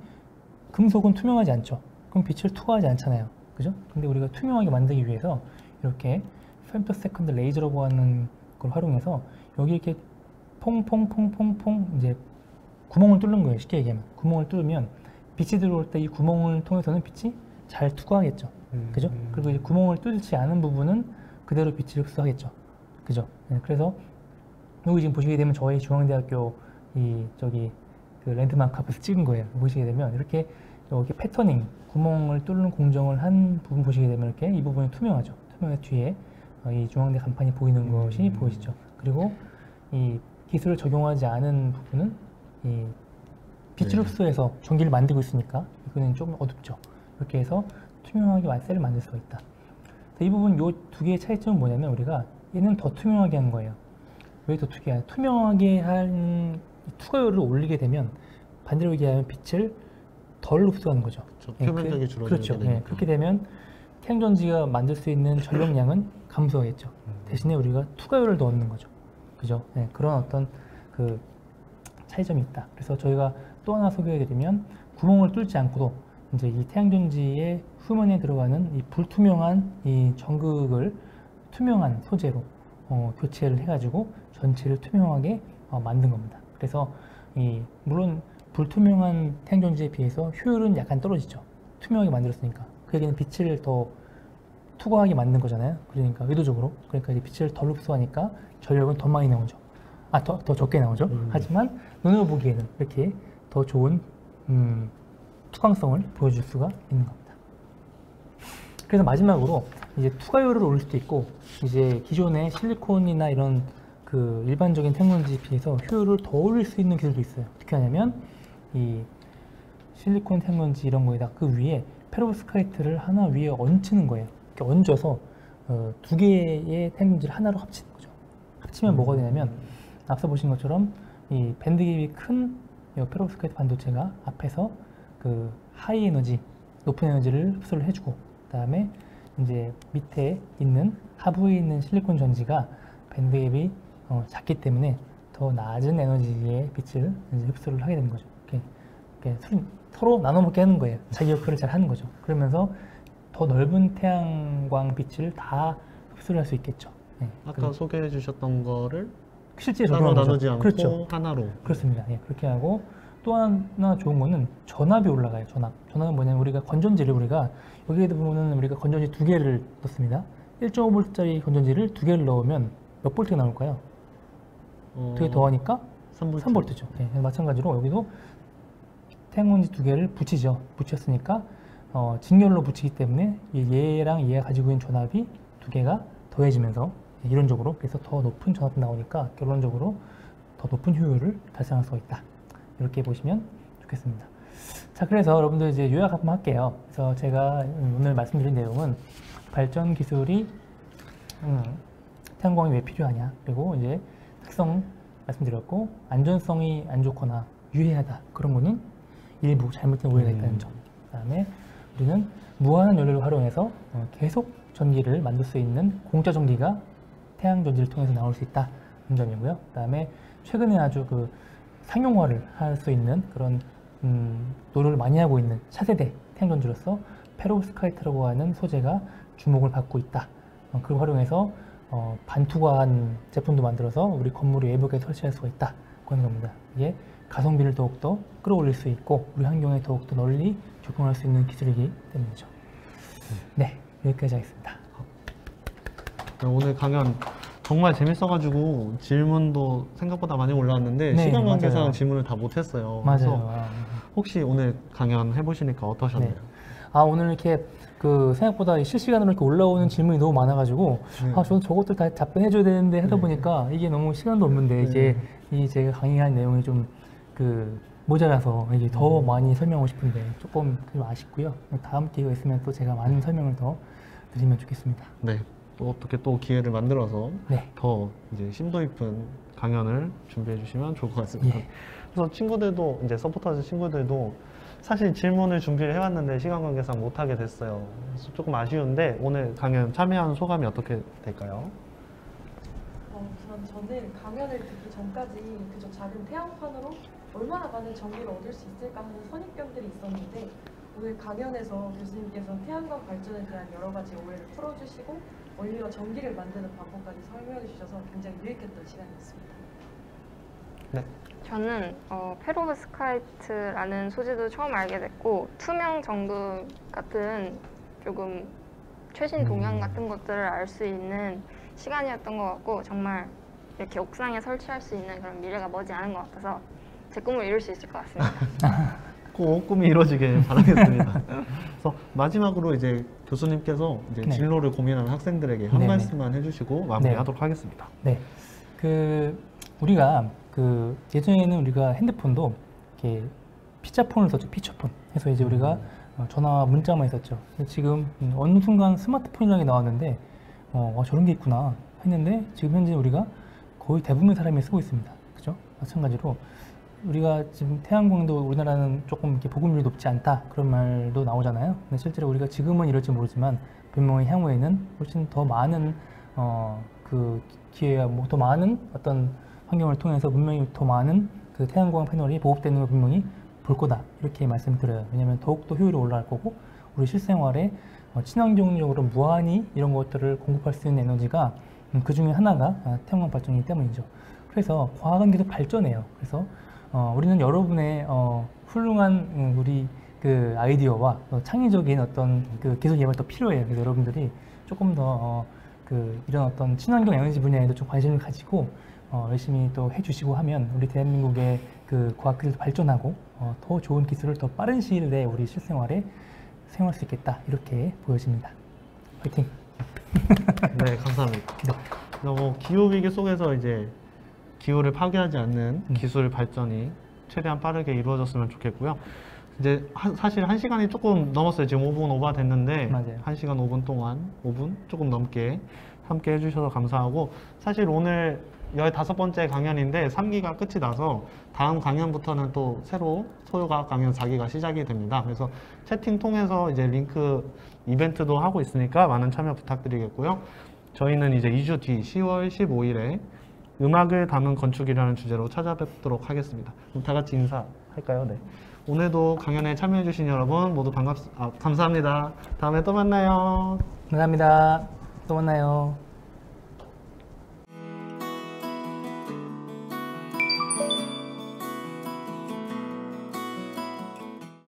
금속은 투명하지 않죠. 그럼 빛을 투과하지 않잖아요. 그죠? 근데 우리가 투명하게 만들기 위해서 이렇게 femtoseconds 레이저라고 하는 걸 활용해서 여기 이렇게 퐁퐁퐁퐁퐁 이제 구멍을 뚫는 거예요. 쉽게 얘기하면 구멍을 뚫으면 빛이 들어올 때 이 구멍을 통해서는 빛이 잘 투과하겠죠. 그죠? 그리고 이제 구멍을 뚫지 않은 부분은 그대로 빛을 흡수하겠죠. 그죠? 네, 그래서 여기 지금 보시게 되면 저희 중앙대학교 그 랜드마크 앞에서 찍은 거예요. 보시게 되면 이렇게 여기 패터닝, 구멍을 뚫는 공정을 한 부분 보시게 되면 이렇게 이 부분이 투명하죠. 투명해 뒤에 이 중앙대 간판이 보이는 것이 보이시죠. 그리고 이 기술을 적용하지 않은 부분은 이 빛을 흡수해서 전기를 만들고 있으니까 이거는 좀 어둡죠. 이렇게 해서 투명하게 셀을 만들 수가 있다. 이 부분 요 두 개의 차이점은 뭐냐면, 우리가 얘는 더 투명하게 하는 거예요. 왜 더 투명하게 한 투과율을 올리게 되면 반대로 얘기하면 빛을 덜 흡수하는 거죠. 표면적이 줄어들게 그렇죠. 되니까. 그렇게 되면 태양전지가 만들 수 있는 전력량은 감소하겠죠. 대신에 우리가 투과율을 더 얻는 거죠. 그죠? 그런 어떤 그 차이점이 있다. 그래서 저희가 또 하나 소개해드리면, 구멍을 뚫지 않고도 이제 이 태양전지의 후면에 들어가는 이 불투명한 이 전극을 투명한 소재로 교체를 해가지고 전체를 투명하게 만든 겁니다. 그래서 물론 불투명한 태양전지에 비해서 효율은 약간 떨어지죠. 투명하게 만들었으니까. 그 얘기는 빛을 더 투과하게 만든 거잖아요. 그러니까 의도적으로. 그러니까 이제 빛을 덜 흡수하니까 전력은 더 많이 나오죠. 더 적게 나오죠. 하지만 눈으로 보기에는 이렇게 더 좋은 투광성을 보여줄 수가 있는 겁니다. 그래서 마지막으로 이제 투과율을 올릴 수도 있고 이제 기존의 실리콘이나 이런 그 일반적인 테크놀로지에 비해서 효율을 더 올릴 수 있는 기술도 있어요. 어떻게 하냐면 이 실리콘 테크놀로지 이런 거에다 그 위에 페로브스카이트를 하나 위에 얹히는 거예요. 이렇게 얹어서 두 개의 테크놀로지를 하나로 합치는 거죠. 합치면 뭐가 되냐면 앞서 보신 것처럼 이 밴드 갭이 큰 페로브스카이트 반도체가 앞에서 그 하이 에너지, 높은 에너지를 흡수를 해주고 그다음에 이제 밑에 있는 하부에 있는 실리콘 전지가 밴드 갭이 작기 때문에 더 낮은 에너지의 빛을 이제 흡수를 하게 되는 거죠. 이렇게 서로 나눠 먹게 하는 거예요. 자기 역할을 잘 하는 거죠. 그러면서 더 넓은 태양광 빛을 다 흡수를 할 수 있겠죠. 네. 아까 소개해 주셨던 거를 실제 따로 적용하는 나누지 거죠. 않고 그렇죠. 하나로. 그렇습니다. 예, 그렇게 하고 또 하나 좋은 거는 전압이 올라가요. 전압은 뭐냐면 우리가 건전지를 여기에도 보면은 우리가 건전지 두 개를 넣습니다. 1.5V짜리 건전지를 두 개를 넣으면 몇 볼트가 나올까요? 되게 더하니까 3V죠. 예, 마찬가지로 여기도 태양광지 두 개를 붙였으니까 직렬로 붙이기 때문에 얘랑 얘가 가지고 있는 전압이 두 개가 더해지면서 이론적으로 그래서 더 높은 전압이 나오니까 결론적으로 더 높은 효율을 달성할 수가 있다. 이렇게 보시면 좋겠습니다. 자, 그래서 여러분들 이제 요약 한번 할게요. 그래서 제가 오늘 말씀드린 내용은 발전 기술이 태양광이 왜 필요하냐, 그리고 이제 특성 말씀드렸고 안전성이 안 좋거나 유해하다 그런 거는 일부 잘못된 오해가 있다는 점. 그다음에 우리는 무한한 연료를 활용해서 계속 전기를 만들 수 있는 공짜 전기가 태양 전지를 통해서 나올 수 있다. 그런 점이고요. 그다음에 최근에 아주 그 상용화를 할 수 있는 그런 노력을 많이 하고 있는 차세대 태양 전지로서 페로브스카이트라고 하는 소재가 주목을 받고 있다. 그걸 활용해서 반투과한 제품도 만들어서 우리 건물의 외벽에 설치할 수가 있다. 그런 겁니다. 이게 가성비를 더욱더 끌어올릴 수 있고 우리 환경에 더욱더 널리 적용할 수 있는 기술이기 때문이죠. 네, 여기까지 하겠습니다. 오늘 강연 정말 재밌어가지고 질문도 생각보다 많이 올라왔는데 네, 시간 관계상 맞아요. 질문을 다 못했어요. 맞아요. 혹시 오늘 강연 해보시니까 어떠셨나요? 네. 오늘 이렇게 그 생각보다 실시간으로 이렇게 올라오는 질문이 너무 많아가지고 저도 저것들 다 답변해줘야 되는데 하다 보니까 이게 너무 시간도 없는데 이게 이 제가 강의한 내용이 좀 그 모자라서 이게 더 많이 설명하고 싶은데 조금 아쉽고요. 다음 기회가 있으면 또 제가 많은 설명을 더 드리면 좋겠습니다. 네. 또 어떻게 또 기회를 만들어서 네. 더 이제 심도 깊은 강연을 준비해 주시면 좋을 것 같습니다. 예. 그래서 친구들도 이제 서포터즈 친구들도 사실 질문을 준비를 해왔는데 시간 관계상 못하게 됐어요. 그래서 조금 아쉬운데 오늘 강연 참여한 소감이 어떻게 될까요? 저는 강연을 듣기 전까지 그저 작은 태양판으로 얼마나 많은 정보를 얻을 수 있을까 하는 선입견들이 있었는데 오늘 강연에서 교수님께서 태양광 발전에 대한 여러 가지 오해를 풀어주시고 원리와 전기를 만드는 방법까지 설명해 주셔서 굉장히 유익했던 시간이었습니다. 네. 저는 페로브스카이트라는 소재도 처음 알게 됐고 투명 전구 같은 조금 최신 동향 같은 것들을 알 수 있는 시간이었던 것 같고 정말 이렇게 옥상에 설치할 수 있는 그런 미래가 머지않은 것 같아서 제 꿈을 이룰 수 있을 것 같습니다. 꼭 꿈이 이루어지길 바라겠습니다. 그래서 마지막으로 이제 교수님께서 이제 네. 진로를 고민하는 학생들에게 한 네네. 말씀만 해주시고 마무리하도록 하겠습니다. 네. 우리가 예전에는 우리가 핸드폰도 이렇게 피자폰을 썼죠. 피처폰. 해서 이제 우리가 전화와 문자만 있었죠. 근데 지금 어느 순간 스마트폰이라는 게 나왔는데 저런 게 있구나 했는데 지금 현재 우리가 거의 대부분의 사람이 쓰고 있습니다. 그죠? 마찬가지로 우리가 지금 태양광도 우리나라는 조금 이렇게 보급률이 높지 않다 그런 말도 나오잖아요. 근데 실제로 우리가 지금은 이럴지 모르지만 분명히 향후에는 훨씬 더 많은 그 기회와 뭐 더 많은 어떤 환경을 통해서 분명히 더 많은 그 태양광 패널이 보급되는 걸 분명히 볼 거다 이렇게 말씀드려요. 왜냐하면 더욱더 효율이 올라갈 거고 우리 실생활에 친환경적으로 무한히 이런 것들을 공급할 수 있는 에너지가 그 중에 하나가 태양광 발전이기 때문이죠. 그래서 과학은 계속 발전해요. 그래서 우리는 여러분의 훌륭한 우리 그 아이디어와 창의적인 어떤 그 기술 개발이 더 필요해요. 그래서 여러분들이 조금 더 이런 어떤 친환경 에너지 분야에도 좀 관심을 가지고 열심히 또 해주시고 하면 우리 대한민국의 그 과학기술도 발전하고 더 좋은 기술을 더 빠른 시일 내에 우리 실생활에 사용할 수 있겠다 이렇게 보여집니다. 화이팅! 네, 감사합니다. 뭐 기후위기 속에서 이제 기후를 파괴하지 않는 기술 발전이 최대한 빠르게 이루어졌으면 좋겠고요. 이제 사실 1시간이 조금 넘었어요. 지금 5분 오버 됐는데 맞아요. 1시간 5분 동안 5분 조금 넘게 함께 해주셔서 감사하고, 사실 오늘 15번째 강연인데 3기가 끝이 나서 다음 강연부터는 또 새로 소요과학 강연 4기가 시작이 됩니다. 그래서 채팅 통해서 이제 링크 이벤트도 하고 있으니까 많은 참여 부탁드리겠고요. 저희는 이제 2주 뒤 10월 15일에 음악을 담은 건축이라는 주제로 찾아뵙도록 하겠습니다. 그럼 다 같이 인사할까요? 네. 오늘도 강연에 참여해주신 여러분 모두 감사합니다. 다음에 또 만나요. 감사합니다. 또 만나요.